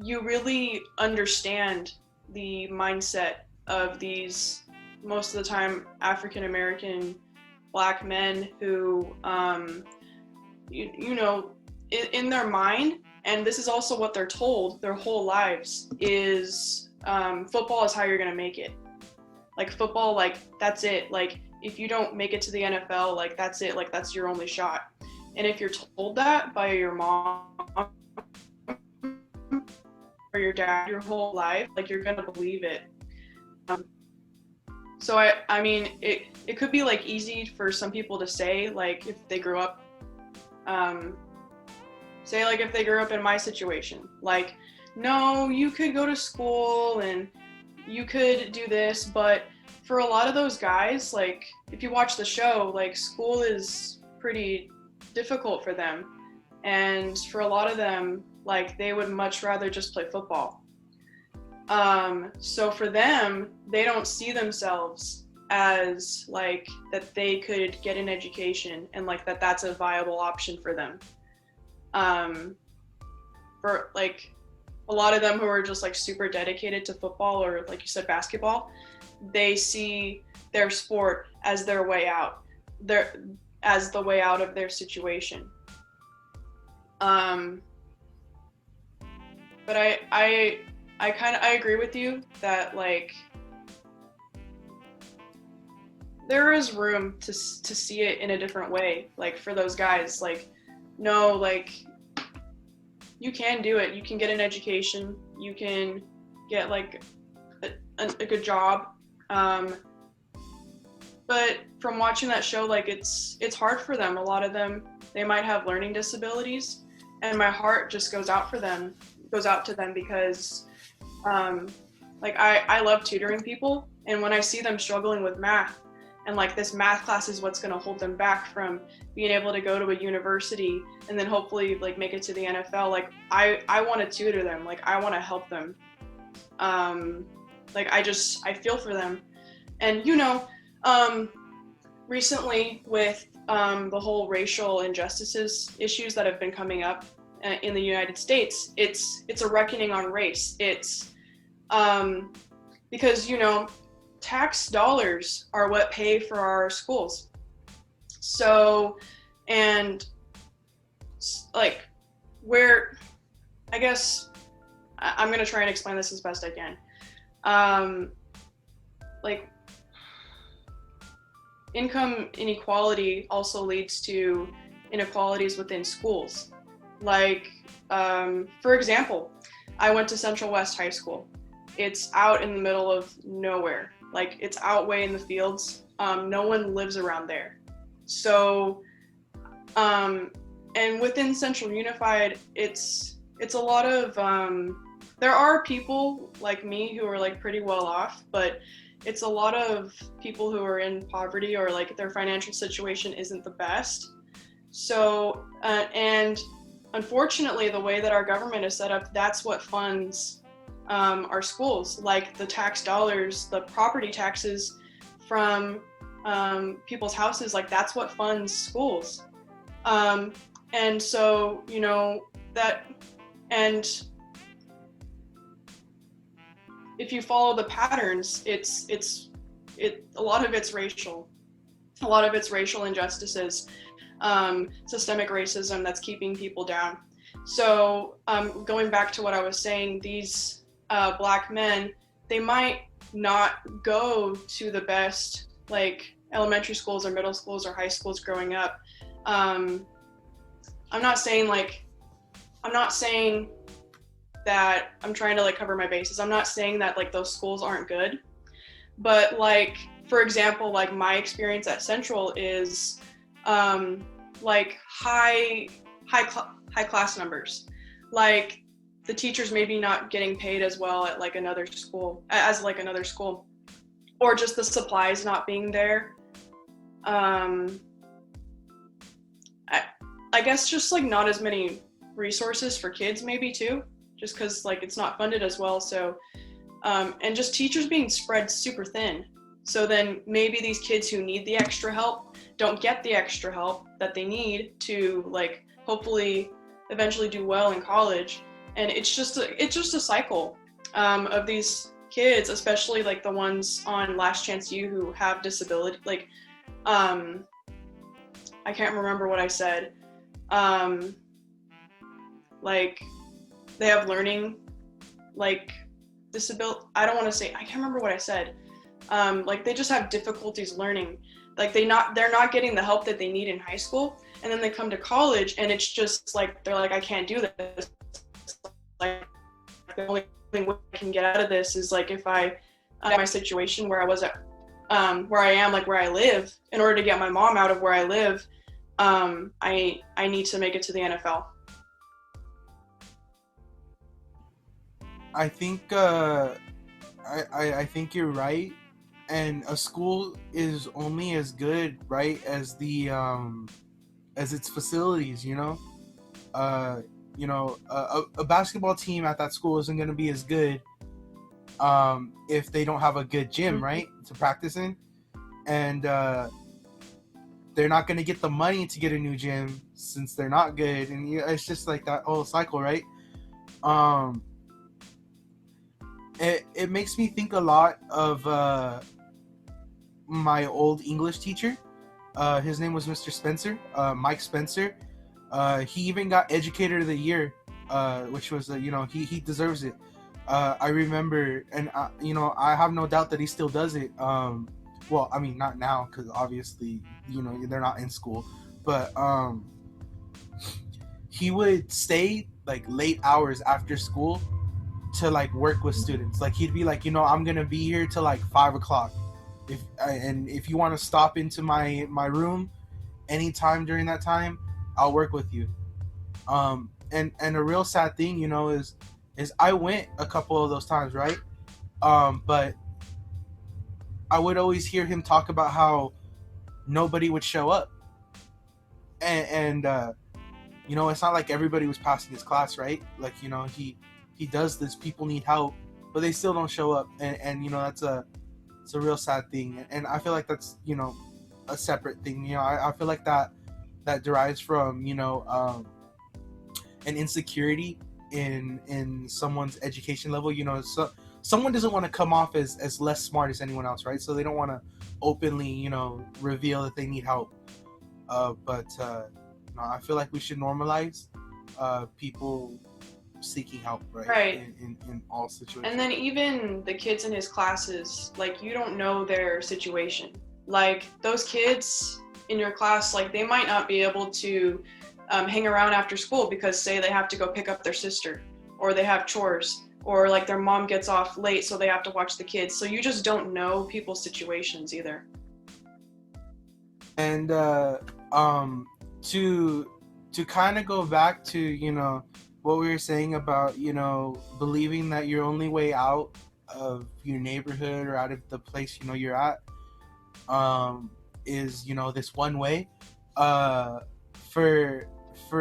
you really understand the mindset of these, most of the time, African American Black men who, in their mind, and this is also what they're told their whole lives, is football is how you're gonna make it. Like football, like that's it. Like if you don't make it to the NFL, like that's it. Like that's your only shot. And if you're told that by your mom your dad your whole life, like you're gonna believe it. So I mean, it could be like easy for some people to say, like if they grew up, say like if they grew up in my situation, like, no, you could go to school and you could do this, but for a lot of those guys, like if you watch the show, like school is pretty difficult for them. And for a lot of them, like they would much rather just play football. So for them, they don't see themselves as like that they could get an education and like that's a viable option for them. For like a lot of them who are just like super dedicated to football or like you said, basketball, they see their sport as their way out, as the way out of their situation. But I agree with you that like there is room to see it in a different way. Like for those guys, like, no, like you can do it. You can get an education. You can get like a good job. But from watching that show, like it's hard for them. A lot of them, they might have learning disabilities, and my heart just goes out to them because like I love tutoring people, and when I see them struggling with math, and like this math class is what's going to hold them back from being able to go to a university and then hopefully like make it to the NFL. Like I want to tutor them. Like I want to help them. Like I feel for them. And recently with the whole racial injustices issues that have been coming up in the United States, it's a reckoning on race. It's because tax dollars are what pay for our schools. So, and like where, I guess I'm going to try and explain this as best I can. Like income inequality also leads to inequalities within schools. Like, for example, I went to Central West High School. It's out in the middle of nowhere. Like it's out way in the fields. No one lives around there. So, and within Central Unified, it's a lot of, there are people like me who are like pretty well off, but it's a lot of people who are in poverty or like their financial situation isn't the best. So, and unfortunately, the way that our government is set up, that's what funds our schools, like the tax dollars, the property taxes from people's houses, like that's what funds schools. And so, that, and if you follow the patterns, a lot of it's racial. A lot of it's racial injustices, systemic racism that's keeping people down. So going back to what I was saying, these Black men, they might not go to the best like elementary schools or middle schools or high schools growing up. I'm not saying that I'm trying to like cover my bases. I'm not saying that like those schools aren't good, but like, for example, like my experience at Central is like high class numbers. Like the teachers maybe not getting paid as well at like another school, or just the supplies not being there. I guess just like not as many resources for kids maybe too, just because like it's not funded as well. So, and just teachers being spread super thin. So then maybe these kids who need the extra help don't get the extra help that they need to like hopefully eventually do well in college. And it's just a cycle of these kids, especially like the ones on Last Chance U who have disability. Like, I can't remember what I said. Like they have learning, like disability. I can't remember what I said. Like they just have difficulties learning. Like they're not getting the help that they need in high school, and then they come to college and it's just like they're like, I can't do this. Like the only thing I can get out of this is like if I my situation where I was at where I am, like where I live, in order to get my mom out of where I live, I need to make it to the NFL. I think I think you're right, and a school is only as good, right, as the as its facilities. A basketball team at that school isn't going to be as good if they don't have a good gym, right, to practice in, and they're not going to get the money to get a new gym since they're not good, and it's just like that whole cycle, right? It makes me think a lot of my old English teacher. His name was Mr. Spencer, Mike Spencer. He even got Educator of the Year, which was, he deserves it. I remember, and I have no doubt that he still does it. Well, I mean, not now, because obviously, they're not in school. But he would stay like late hours after school to like work with students. Like he'd be like, I'm gonna be here till like 5 o'clock. If you want to stop into my room anytime during that time, I'll work with you. And a real sad thing, is I went a couple of those times, right? But I would always hear him talk about how nobody would show up, and it's not like everybody was passing his class, right? Like, he does this, people need help, but they still don't show up, and that's it's a real sad thing, and I feel like that's a separate thing. I feel like that derives from an insecurity in someone's education level. So someone doesn't want to come off as less smart as anyone else, right? So they don't want to openly reveal that they need help, but I feel like we should normalize people seeking help, right? In all situations. And then even the kids in his classes, like, you don't know their situation. Like, those kids in your class, like, they might not be able to hang around after school because, say, they have to go pick up their sister, or they have chores, or like their mom gets off late so they have to watch the kids. So you just don't know people's situations either. And to kind of go back to what we were saying about believing that your only way out of your neighborhood or out of the place you're at is this one way. For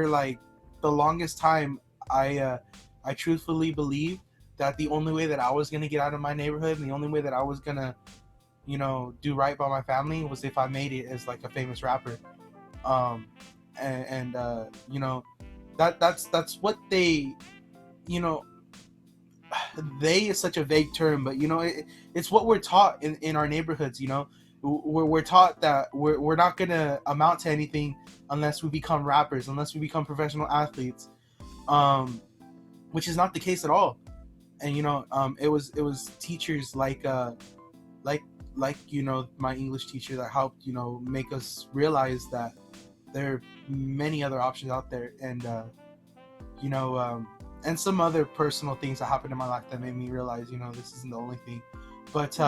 like the longest time, I truthfully believed that the only way that I was gonna get out of my neighborhood and the only way that I was gonna do right by my family was if I made it as like a famous rapper. That's what they they is such a vague term, but it's what we're taught in our neighborhoods. We're taught that we're not gonna amount to anything unless we become rappers, unless we become professional athletes, which is not the case at all. And it was teachers like my English teacher that helped make us realize that there are many other options out there, and and some other personal things that happened in my life that made me realize this isn't the only thing. But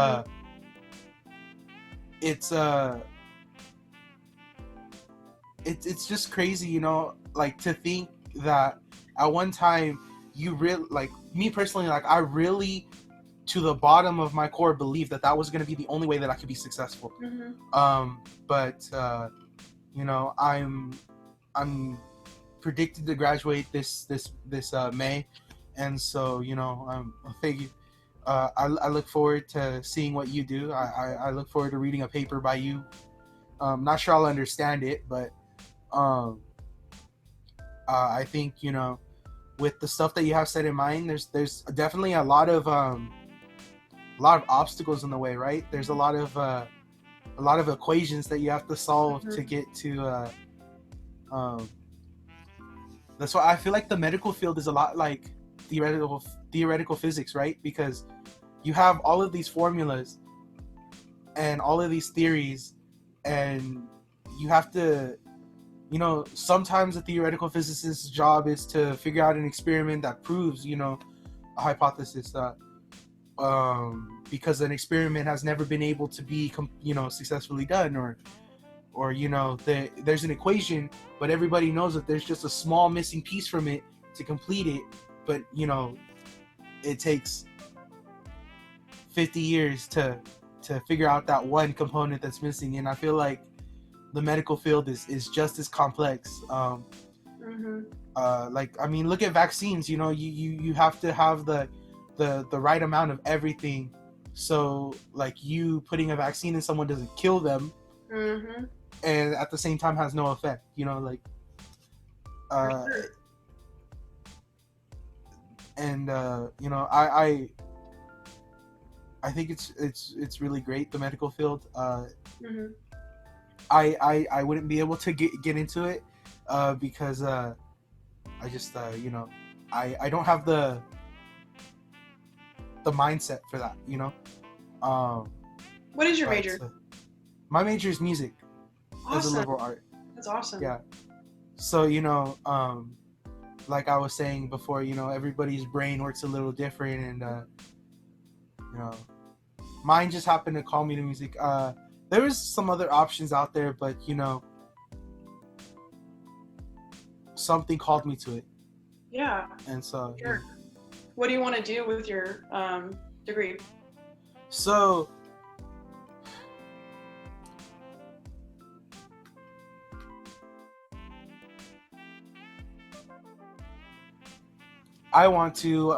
it's just crazy, like, to think that at one time you really, like, me personally, like, I really, to the bottom of my core, believed that was going to be the only way that I could be successful. But I'm predicted to graduate this May, and so thank you. I look forward to seeing what you do. I look forward to reading a paper by you. Not sure I'll understand it, but I think with the stuff that you have set in mind, there's definitely a lot of obstacles in the way, right? There's a lot of equations that you have to solve to get to that's why I feel like the medical field is a lot like theoretical physics, right? Because you have all of these formulas and all of these theories, and you have to sometimes a theoretical physicist's job is to figure out an experiment that proves a hypothesis that because an experiment has never been able to be successfully done, or there's an equation, but everybody knows that there's just a small missing piece from it to complete it, but it takes 50 years to figure out that one component that's missing. And I feel like the medical field is just as complex. Like, I mean, look at vaccines. You have to have the right amount of everything, so like you putting a vaccine in someone doesn't kill them, and at the same time has no effect. Like, Sure. and I think it's really great, the medical field. I wouldn't be able to get into it because I just I don't have the mindset for that. What is your major? My major is music. As a Awesome. liberal art. That's awesome. Yeah. So like I was saying before, everybody's brain works a little different, and mine just happened to call me to music. There was some other options out there, but something called me to it. Yeah. And so Sure. What do you want to do with your degree? So I want to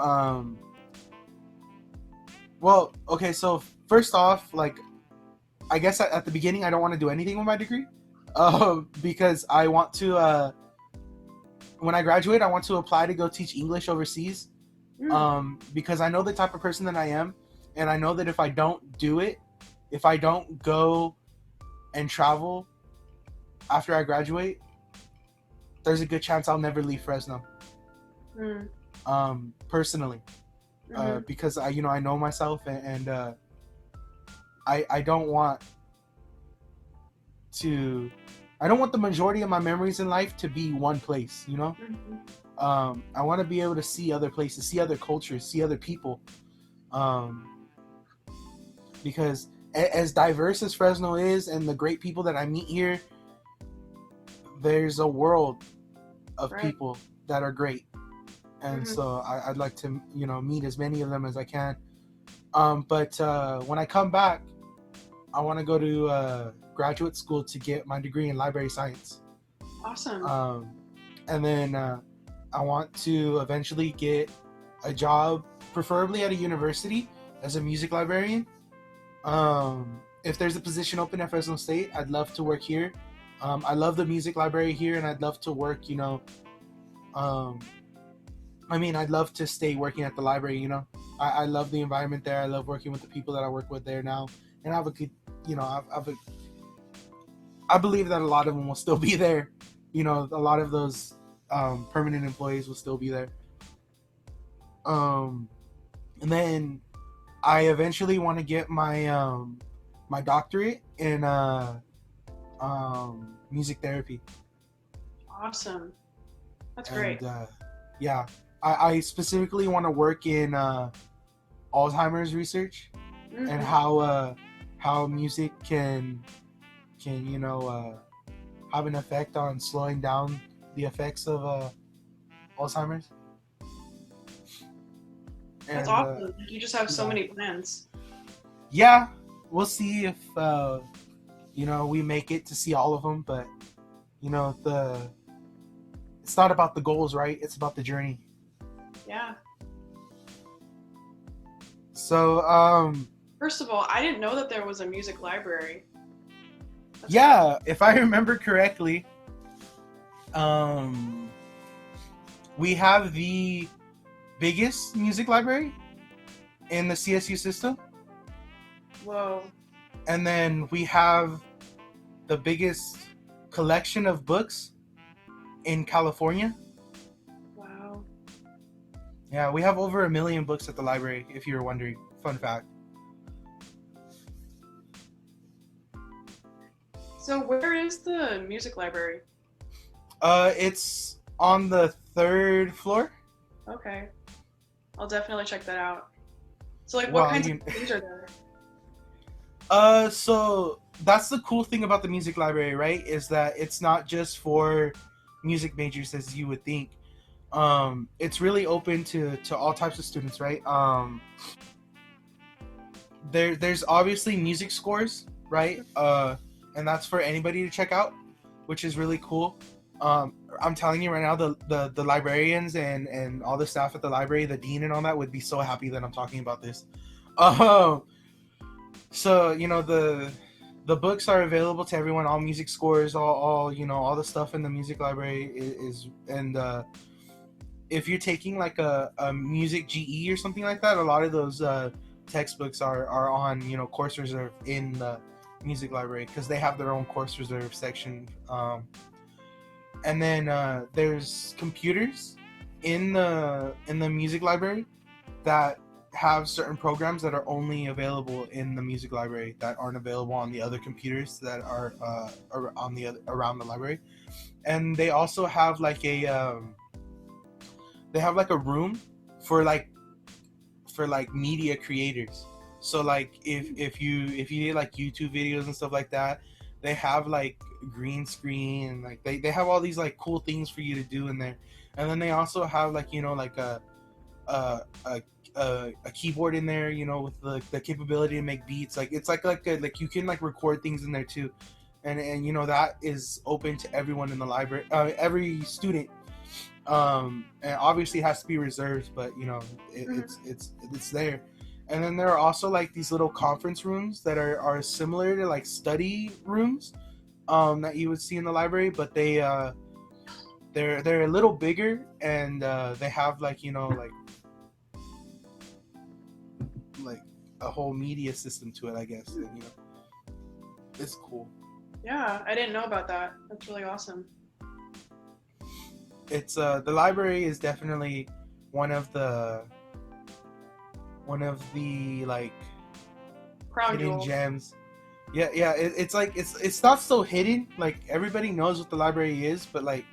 well, okay, so first off, like, I guess at the beginning I don't want to do anything with my degree, because I want to when I graduate I want to apply to go teach English overseas, because I know the type of person that I am, and I know that if I don't do it, if I don't go and travel after I graduate, there's a good chance I'll never leave Fresno. Personally, because I know myself, and I don't want the majority of my memories in life to be one place. I want to be able to see other places, see other cultures, see other people, because as diverse as Fresno is and the great people that I meet here, there's a world of people that are great. And so I'd like to, meet as many of them as I can. But when I come back, I want to go to graduate school to get my degree in library science. Awesome. And then I want to eventually get a job, preferably at a university, as a music librarian. If there's a position open at Fresno State, I'd love to work here. I love the music library here, and I'd love to work, I'd love to stay working at the library, I love the environment there. I love working with the people that I work with there now. And I have a good, I believe that a lot of them will still be there. A lot of those permanent employees will still be there. And then I eventually want to get my my doctorate in music therapy. Awesome. That's great. And, yeah. I specifically want to work in Alzheimer's research, and how music can have an effect on slowing down the effects of Alzheimer's. That's awesome. You just have so many plans. Yeah, we'll see if we make it to see all of them, but it's not about the goals, right? It's about the journey. Yeah. So, first of all, I didn't know that there was a music library. Yeah, if I remember correctly, we have the biggest music library in the CSU system. Whoa. And then we have the biggest collection of books in California. Wow. Yeah, we have over 1 million books at the library, if you were wondering. Fun fact. So where is the music library? It's on the 3rd floor. Okay. I'll definitely check that out. So like, what Well, kinds of things are there? so that's the cool thing about the music library, right? Is that it's not just for music majors as you would think. It's really open to all types of students, right? There's obviously music scores, right? And that's for anybody to check out, which is really cool. I'm telling you right now, the librarians and all the staff at the library, the dean and all that would be so happy that I'm talking about this. Um, so the books are available to everyone. All music scores, all all the stuff in the music library is and if you're taking like a music GE or something like that, a lot of those textbooks are on course reserve in the music library because they have their own course reserve section. And then there's computers in the music library that have certain programs that are only available in the music library that aren't available on the other computers that are on the around the library. And they also have like a room for like media creators. So like if you did like YouTube videos and stuff like that, they have like green screen and like they have all these like cool things for you to do in there. And then they also have like like a a keyboard in there, with the capability to make beats. Like it's like you can like record things in there too. And that is open to everyone in the library, every student. And obviously it has to be reserved, but it's there. And then there are also like these little conference rooms that are similar to like study rooms that you would see in the library, but they're a little bigger, and they have like like a whole media system to it, I guess. And it's cool. Yeah, I didn't know about that. That's really awesome. It's the library is definitely one of the like Crown hidden jewels. gems. Yeah. It's like it's not so hidden. Like everybody knows what the library is, but like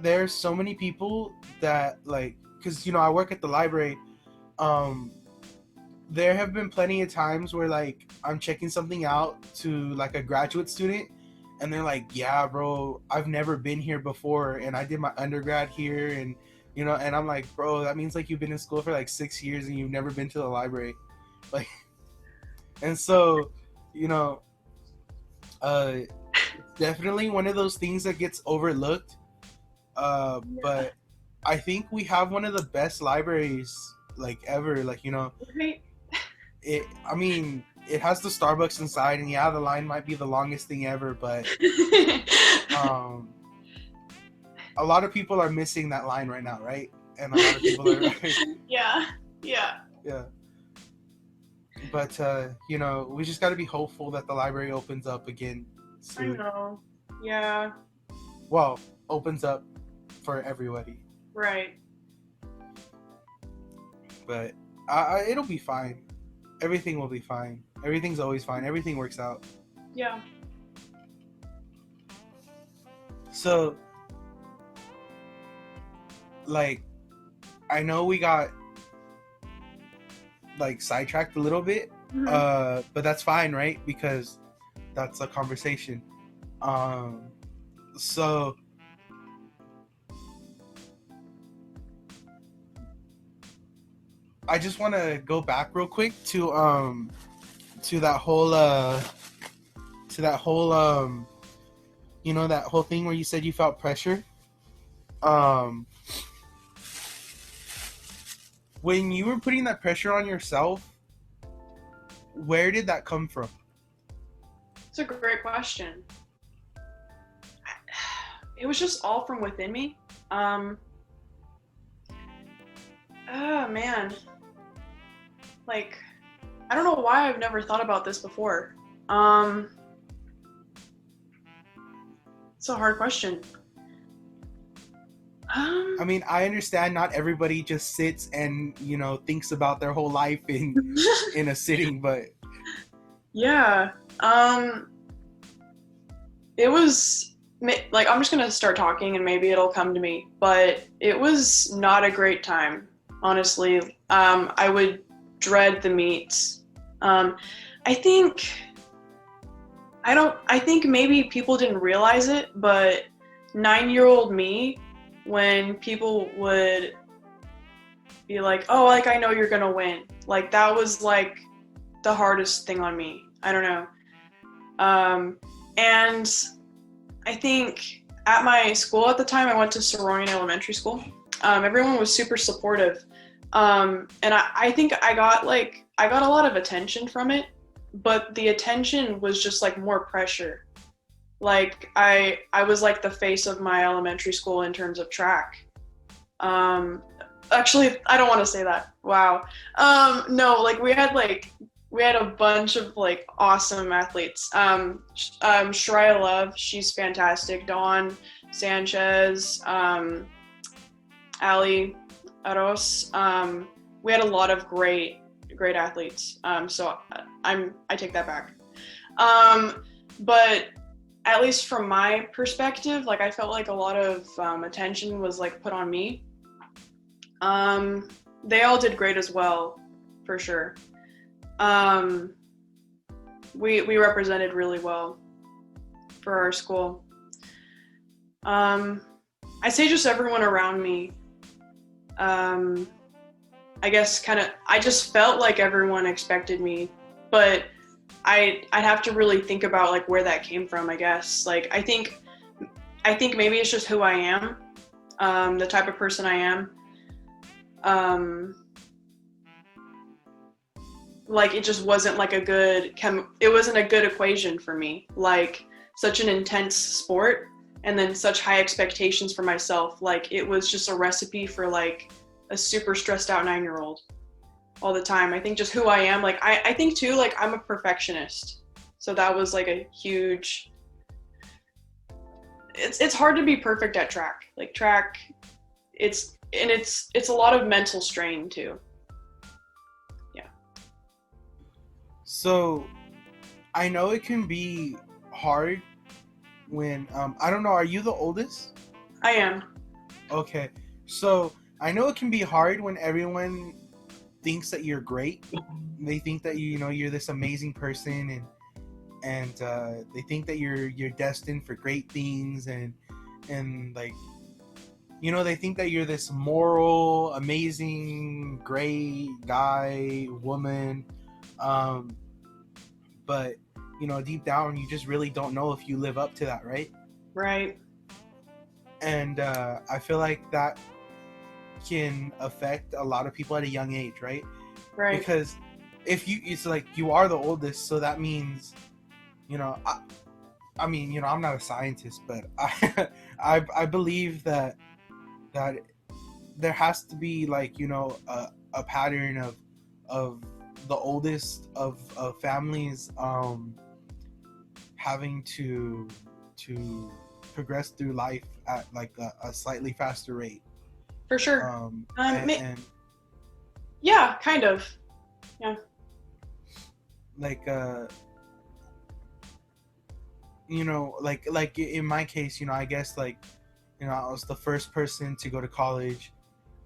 there's so many people that like, because I work at the library. There have been plenty of times where like I'm checking something out to like a graduate student, and they're like, yeah bro, I've never been here before, and I did my undergrad here, and and I'm like, bro, that means like you've been in school for like 6 years and you've never been to the library. Like, and so it's definitely one of those things that gets overlooked. But I think we have one of the best libraries like ever. Like Right. I mean, it has the Starbucks inside, and yeah, the line might be the longest thing ever, but a lot of people are missing that line right now, right? And a lot of people are Yeah. But we just got to be hopeful that the library opens up again soon. I know. Yeah. Well, opens up for everybody. Right. But it'll be fine. Everything will be fine. Everything's always fine. Everything works out. Yeah. So, like, I know we got like sidetracked a little bit, but that's fine, right? Because that's a conversation. So I just want to go back real quick to that whole that whole thing where you said you felt pressure. When you were putting that pressure on yourself, where did that come from? It's a great question. It was just all from within me. Oh man. Like, I don't know why I've never thought about this before. It's a hard question. I mean, I understand not everybody just sits and thinks about their whole life in a sitting, but yeah. It was like I'm just gonna start talking and maybe it'll come to me. But it was not a great time, honestly. I would dread the meets. Um, I think I don't. I think maybe people didn't realize it, but 9-year-old me, when people would be like, "Oh, like I know you're gonna win," like that was like the hardest thing on me. I don't know. And I think at my school at the time, I went to Sororian Elementary School. Everyone was super supportive, and I think I got a lot of attention from it, but the attention was just like more pressure. Like I was like the face of my elementary school in terms of track. Um, Actually, I don't want to say that. Wow. No, we had a bunch of like awesome athletes. Shreya Love, she's fantastic. Dawn Sanchez, Ali Aros. We had a lot of great athletes. So I take that back. But at least from my perspective, like I felt like a lot of attention was like put on me. They all did great as well, for sure. Um, we represented really well for our school. Um, I'd say just everyone around me. Um, I guess I just felt like everyone expected me, but I'd have to really think about like where that came from. I guess like I think maybe it's just who I am, the type of person I am. Um, like it just wasn't like it wasn't a good equation for me. Like such an intense sport and then such high expectations for myself. Like it was just a recipe for like a super stressed out 9-year-old all the time. I think just who I am. Like I think too, like I'm a perfectionist. So that was like a huge, it's hard to be perfect at track. Like track, it's a lot of mental strain too. Yeah. So I know it can be hard when I don't know, are you the oldest? I am. Okay. So I know it can be hard when everyone thinks that you're great. They think that you're this amazing person, and they think that you're destined for great things, and like they think that you're this moral, amazing, great guy, woman, but deep down you just really don't know if you live up to that, right? Right. And I feel like that can affect a lot of people at a young age, right? Right. Because it's like you are the oldest, so that means, I mean, I'm not a scientist, but I believe that there has to be like a pattern of the oldest of families having to progress through life at like a slightly faster rate. For sure. And yeah, kind of. Yeah. like like in my case, I guess like I was the first person to go to college.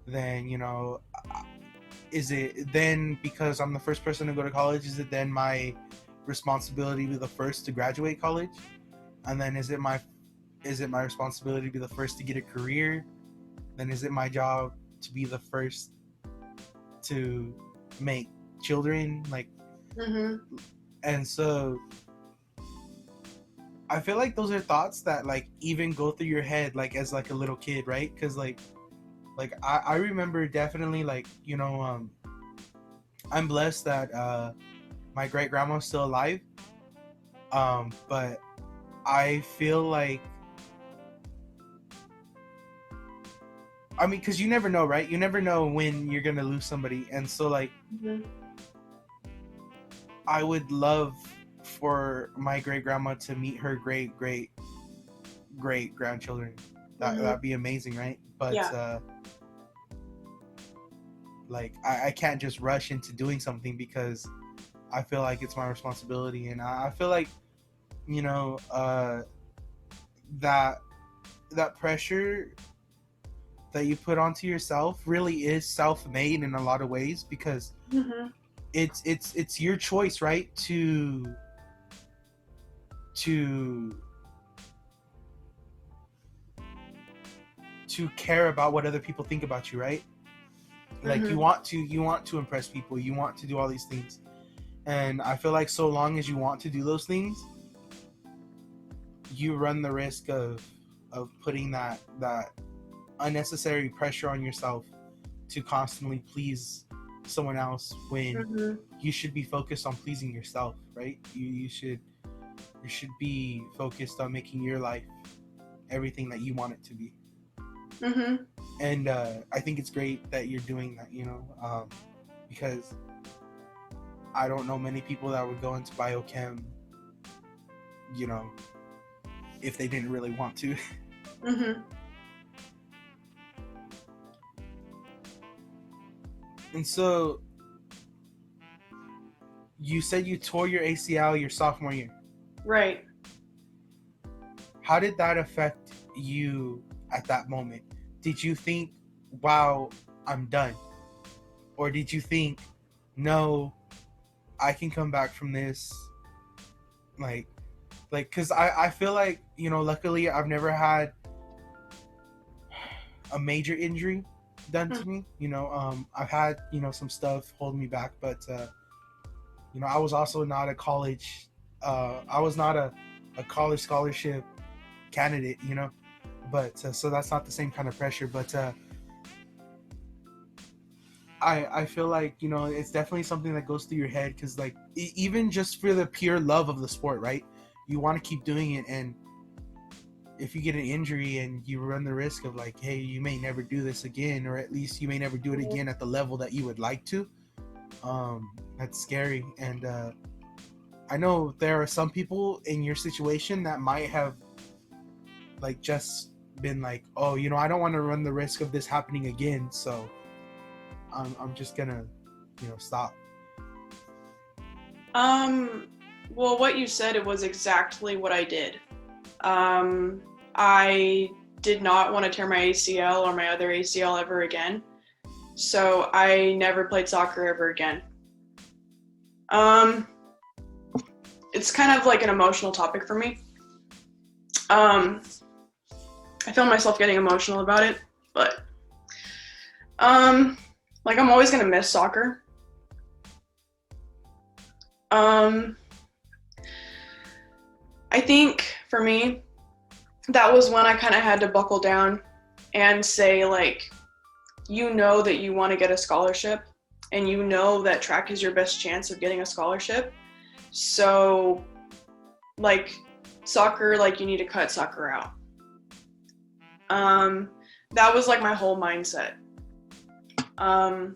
Then is it then, because I'm the first person to go to college, is it then my responsibility to be the first to graduate college? And then is it my responsibility to be the first to get a career? Then is it my job to be the first to make children? Like, and so I feel like those are thoughts that like even go through your head like as like a little kid, right? Because like I remember definitely like I'm blessed that my great grandma's still alive, but I feel like, I mean, because you never know, right? You never know when you're gonna lose somebody, and so like I would love for my great grandma to meet her great grandchildren. That'd be amazing, right? But like I can't just rush into doing something because I feel like it's my responsibility, and I feel like that pressure that you put onto yourself really is self-made in a lot of ways, because Mm-hmm. it's your choice, right? To care about what other people think about you, right? Like Mm-hmm. you want to impress people, you want to do all these things. And I feel like so long as you want to do those things, you run the risk of putting that unnecessary pressure on yourself to constantly please someone else, when Mm-hmm. you should be focused on pleasing yourself, right? You should be focused on making your life everything that you want it to be. Mm-hmm. And I think it's great that you're doing that, because I don't know many people that would go into biochem, you know, if they didn't really want to. Mm-hmm. And so you said you tore your ACL your sophomore year. Right. How did that affect you at that moment? Did you think, wow, I'm done? Or did you think, no, I can come back from this? Like, because I feel like, luckily I've never had a major injury done to me. I've had, some stuff holding me back, but, I was also not a college, I was not a college scholarship candidate, but so that's not the same kind of pressure. But I feel like, it's definitely something that goes through your head, because like even just for the pure love of the sport, right? You want to keep doing it, and if you get an injury and you run the risk of like, hey, you may never do this again, or at least you may never do it again at the level that you would like to, that's scary. And I know there are some people in your situation that might have like just been like, oh, I don't want to run the risk of this happening again, so I'm just gonna stop. Well, what you said, it was exactly what I did. I did not want to tear my ACL or my other ACL ever again, so I never played soccer ever again. It's kind of like an emotional topic for me. I feel myself getting emotional about it, but like I'm always gonna miss soccer. I think for me, that was when I kind of had to buckle down and say, like, that you want to get a scholarship, and that track is your best chance of getting a scholarship. So, like, soccer, like, you need to cut soccer out. That was like my whole mindset. Around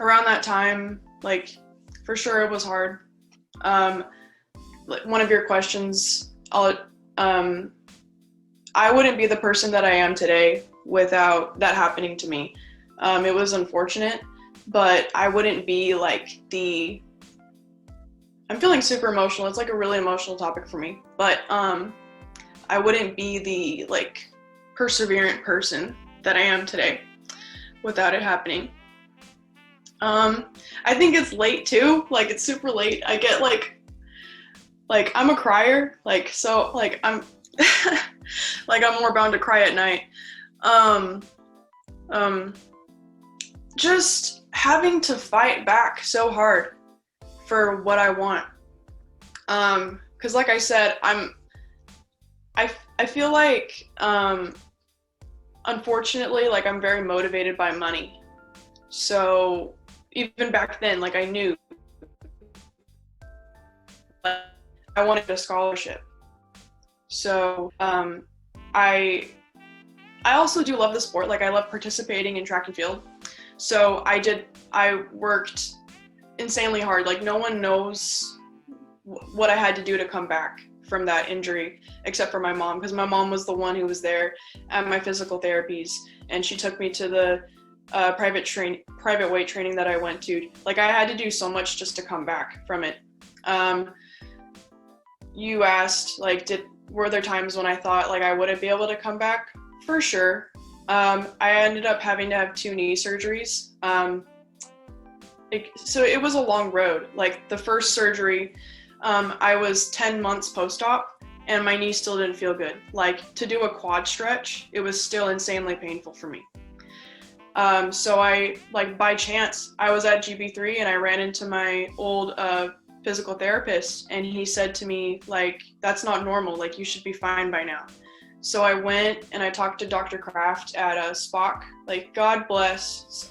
that time, like, for sure it was hard. Like, one of your questions, I wouldn't be the person that I am today without that happening to me. It was unfortunate, but I wouldn't be like I'm feeling super emotional. It's like a really emotional topic for me, but I wouldn't be the like perseverant person that I am today without it happening. I think it's late too. Like, it's super late. I get like I'm a crier. Like, so like I'm like I'm more bound to cry at night. Just having to fight back so hard for what I want. 'Cause like I said, I feel like, unfortunately, like I'm very motivated by money. So even back then, like I knew I wanted a scholarship. So I also do love the sport. Like, I love participating in track and field. So I worked insanely hard. Like, no one knows what I had to do to come back from that injury, except for my mom, because my mom was the one who was there at my physical therapies, and she took me to the private weight training that I went to. Like, I had to do so much just to come back from it. you asked, like, were there times when I thought like I wouldn't be able to come back? For sure. I ended up having to have 2 knee surgeries. So it was a long road. Like the first surgery, I was 10 months post-op and my knee still didn't feel good. Like to do a quad stretch, it was still insanely painful for me. So I, like by chance, I was at GB3 and I ran into my old physical therapist and he said to me, like, that's not normal. Like you should be fine by now. So I went and I talked to Dr. Kraft at SPOC. Like God bless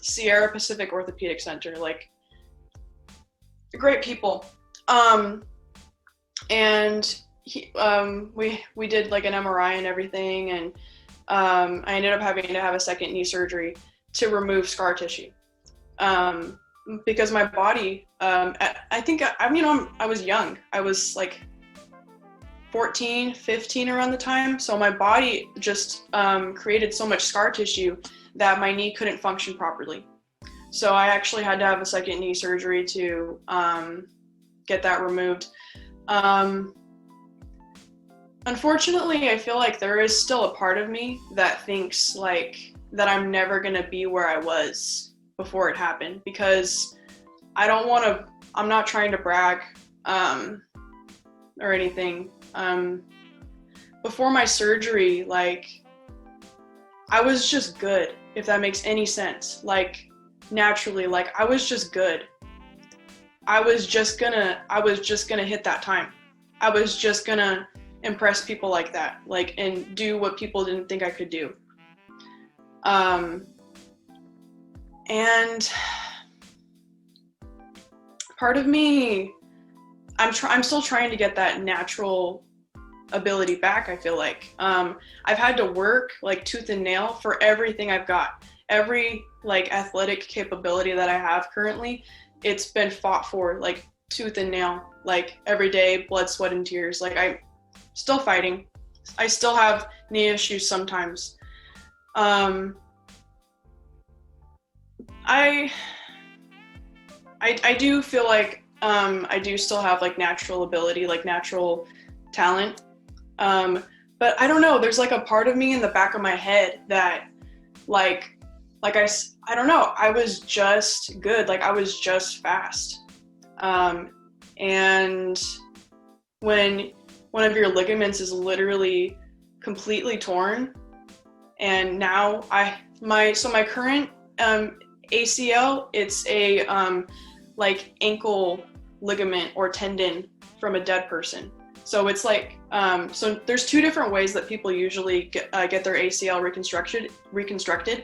Sierra Pacific Orthopedic Center, like great people. And he, we did like an MRI and everything, and I ended up having to have a second knee surgery to remove scar tissue. Because my body, I think, I was young. I was like 14, 15 around the time. So my body just created so much scar tissue that my knee couldn't function properly. So I actually had to have a second knee surgery to get that removed. Unfortunately, I feel like there is still a part of me that thinks like that I'm never gonna be where I was before it happened, because I'm not trying to brag or anything. Before my surgery, like I was just good, if that makes any sense. Like naturally, like I was just good. I was just gonna hit that time. I was just gonna impress people like that, like, and do what people didn't think I could do. And part of me, I'm still trying to get that natural ability back. I feel like I've had to work like tooth and nail for everything I've got. Every like athletic capability that I have currently, it's been fought for like tooth and nail, like every day, blood, sweat, and tears. Like I'm still fighting. I still have knee issues sometimes. I do feel like I do still have like natural ability, like natural talent. But I don't know, there's like a part of me in the back of my head that like I don't know, I was just good, like I was just fast. And when one of your ligaments is literally completely torn, and now my current ACL, it's a like ankle ligament or tendon from a dead person. So it's like so there's 2 different ways that people usually get their ACL reconstructed.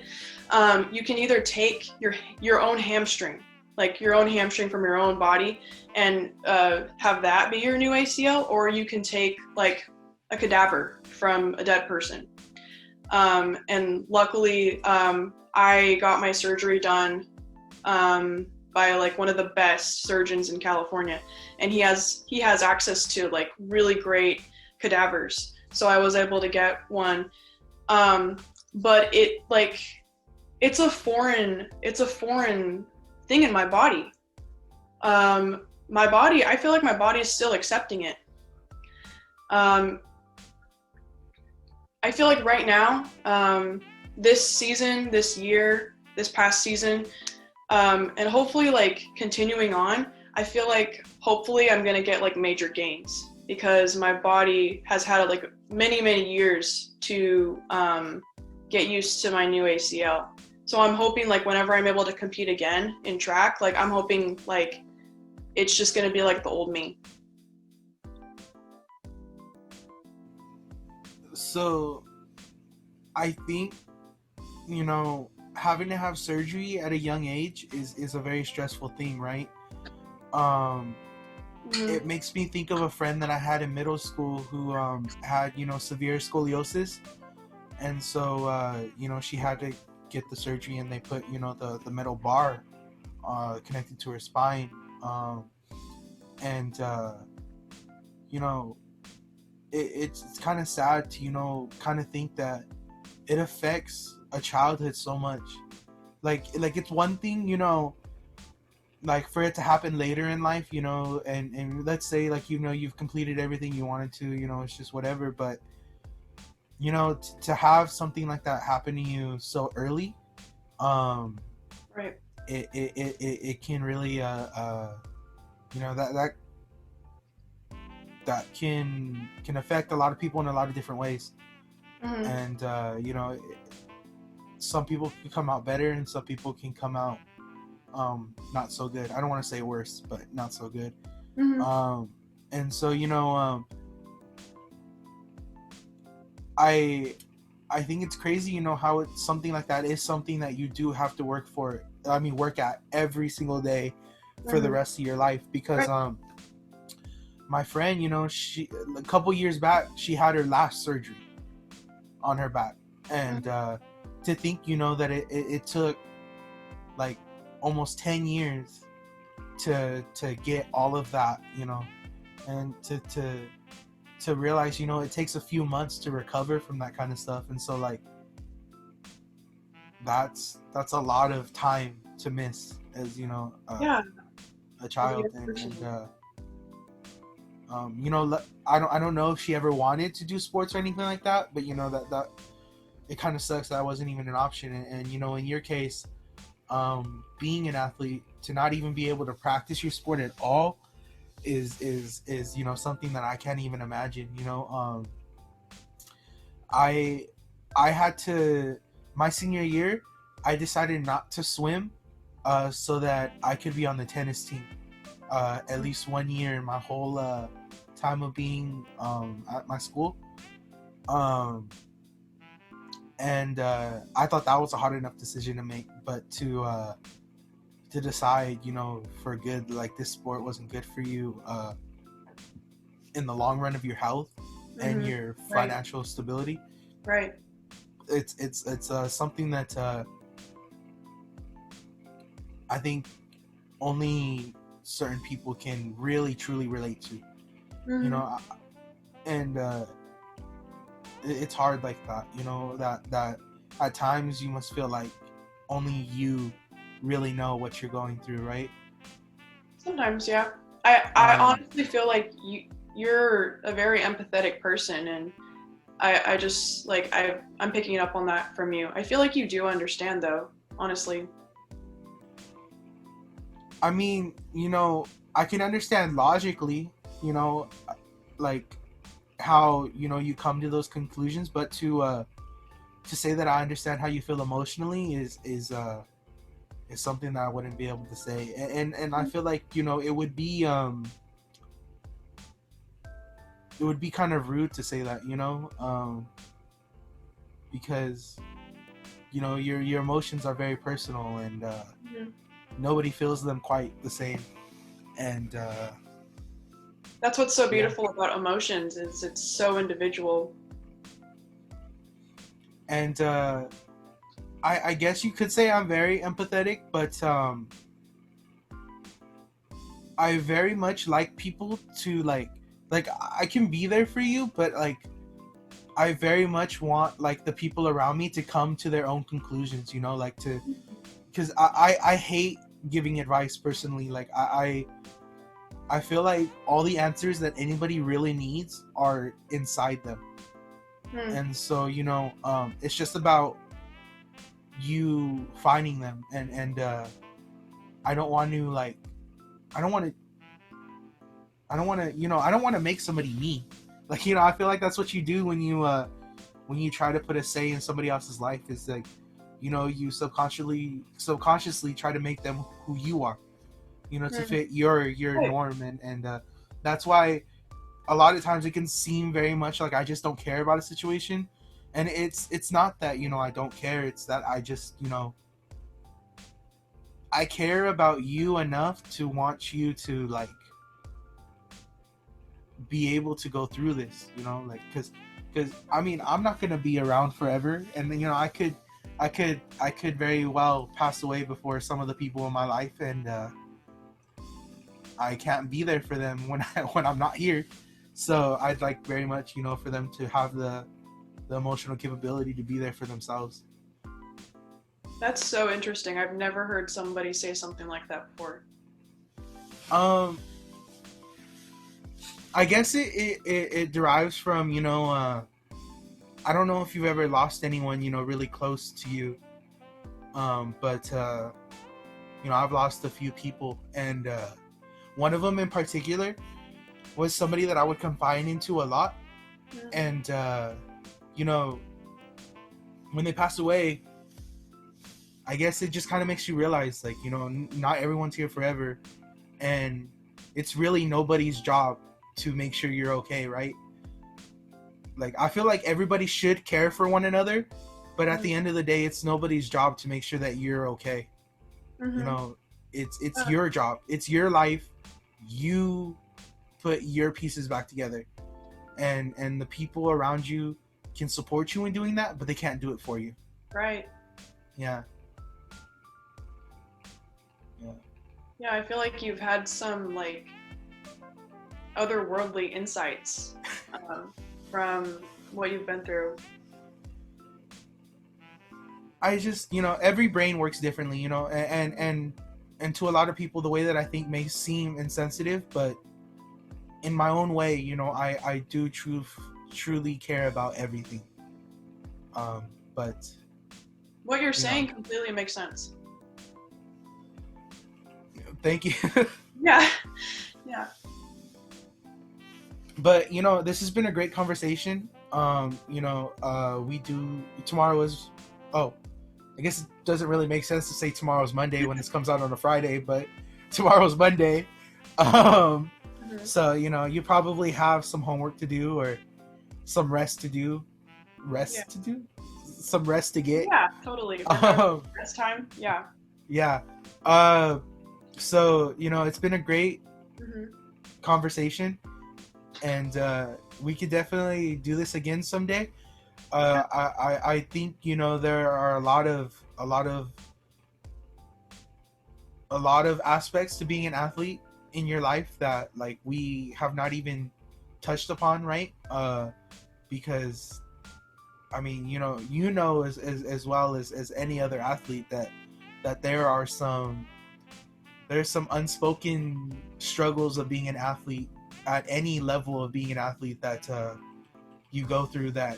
You can either take your own hamstring, like your own hamstring from your own body, and have that be your new ACL, or you can take like a cadaver from a dead person. And luckily, I got my surgery done by like one of the best surgeons in California, and he has access to like really great cadavers. So I was able to get one. But it's a foreign thing in my body. I feel like my body is still accepting it. I feel like right now, this season, this year, this past season, and hopefully like continuing on, I feel like hopefully I'm gonna get like major gains, because my body has had like many years to get used to my new ACL. So I'm hoping like whenever I'm able to compete again in track, like I'm hoping like it's just gonna be like the old me. So I think, you know, having to have surgery at a young age is a very stressful thing, right? It makes me think of a friend that I had in middle school who had, you know, severe scoliosis. And so, you know, she had to get the surgery, and they put, you know, the metal bar connected to her spine. You know, it's kind of sad to, you know, kind of think that it affects a childhood so much. Like it's one thing, you know, like for it to happen later in life, and let's say like you've completed everything you wanted to, it's just whatever, but to have something like that happen to you so early, um Right. it can really that can affect a lot of people in a lot of different ways. Hmm. And some people can come out better and some people can come out not so good. I don't want to say worse, but not so good. Hmm. And so I think it's crazy, how it's something like that is something that you do have to work at every single day for the Hmm. rest of your life, because Right. my friend, she a couple years back, she had her last surgery on her back. And Hmm. to think, that it took like almost 10 years to get all of that, and to realize, it takes a few months to recover from that kind of stuff. And so like that's a lot of time to miss as Yeah. a As a child. young person. I don't know if she ever wanted to do sports or anything like that, but that it kind of sucks that wasn't even an option. And in your case, being an athlete, to not even be able to practice your sport at all is something that I can't even imagine. I I had to, my senior year, I decided not to swim, so that I could be on the tennis team, at least 1 year in my whole time of being at my school. Um, and I thought that was a hard enough decision to make, but to decide, for good, like this sport wasn't good for you in the long run of your health and Hmm. your Right. financial stability. Right. It's something that I think only certain people can really truly relate to. You Hmm. know, and it's hard like that. That at times you must feel like only you really know what you're going through, right? Sometimes, yeah. I Um, honestly feel like you're a very empathetic person, and I just like I'm picking up on that from you. I feel like you do understand though, honestly. I mean, I can understand logically, you know, like how you come to those conclusions, but to say that I understand how you feel emotionally is something that I wouldn't be able to say. And I feel like it would be kind of rude to say that, because your emotions are very personal, and Mhm. nobody feels them quite the same. And That's what's so yeah, beautiful about emotions is it's so individual. and I guess you could say I'm very empathetic, but I very much like people to like I can be there for you, but like I very much want like the people around me to come to their own conclusions, like to, because I hate giving advice personally. Like I feel like all the answers that anybody really needs are inside them. Hmm. And so it's just about you finding them. And I don't want to like I don't want to I don't want to make somebody me. Like I feel like that's what you do when you try to put a say in somebody else's life, is like you subconsciously try to make them who you are, to Hmm. fit your Right. norm. And that's why a lot of times it can seem very much like I just don't care about a situation. And it's not that I don't care, it's that I just I care about you enough to want you to like be able to go through this, like because I mean I'm not gonna be around forever, and then I could very well pass away before some of the people in my life, and I can't be there for them when when I'm not here. So I'd like very much for them to have the emotional capability to be there for themselves. That's so interesting. I've never heard somebody say something like that before. Um, I guess it derives from, I don't know if you've ever lost anyone, really close to you. But I've lost a few people, and one of them in particular was somebody that I would confide into a lot. And when they passed away, I guess it just kind of makes you realize, like, not everyone's here forever, and it's really nobody's job to make sure you're okay, right? Like, I feel like everybody should care for one another, but at the end of the day, it's nobody's job to make sure that you're okay. It's your job, it's your life. You put your pieces back together, and the people around you can support you in doing that, but they can't do it for you. Right. Yeah. Yeah, I feel like you've had some, like, otherworldly insights from what you've been through. I just, every brain works differently, and to a lot of people, the way that I think may seem insensitive, but in my own way, I do truly care about everything. But what you're saying completely makes sense. Thank you. Yeah. But this has been a great conversation. We do tomorrow is I guess it doesn't really make sense to say tomorrow's Monday when this comes out on a Friday, but tomorrow's Monday. So you probably have some homework to do or some rest to do. Some rest to get. Yeah, totally. Rest time. Yeah. So it's been a great conversation, and we could definitely do this again someday. I think there are a lot of aspects to being an athlete in your life that, like, we have not even touched upon, right? Because I mean, as well as any other athlete that there's some unspoken struggles of being an athlete at any level of being an athlete that you go through that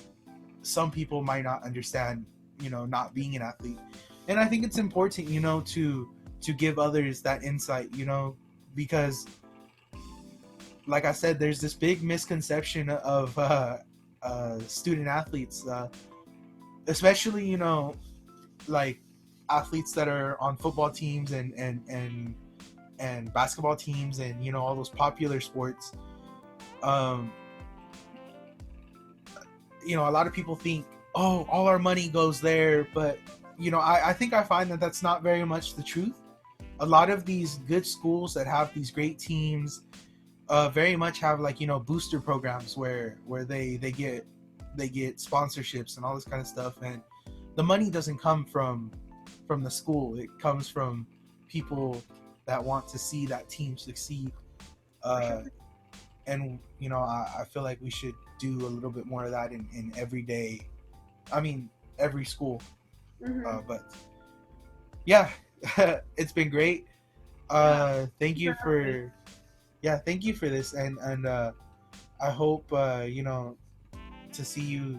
some people might not understand, not being an athlete. And I think it's important, to give others that insight, because like I said, there's this big misconception of student athletes, especially, like athletes that are on football teams and basketball teams and, all those popular sports. A lot of people think, oh, all our money goes there, but I think I find that that's not very much the truth. A lot of these good schools that have these great teams very much have, like, booster programs where they get sponsorships and all this kind of stuff, and the money doesn't come from the school. It comes from people that want to see that team succeed. And I feel like we should do a little bit more of that in every school. But yeah, it's been great. Thank you for this, and I hope to see you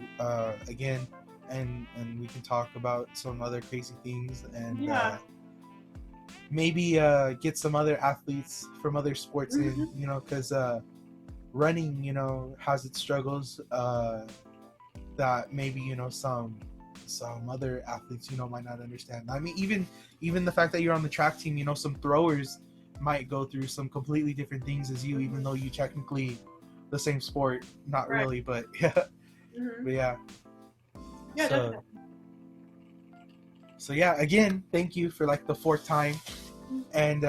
again, and we can talk about some other crazy things, and maybe get some other athletes from other sports in, because running has its struggles that maybe some other athletes might not understand. I mean, even the fact that you're on the track team, some throwers might go through some completely different things as you, even though you technically the same sport, not really, but yeah. But yeah, definitely. So yeah, again, thank you for, like, the fourth time, and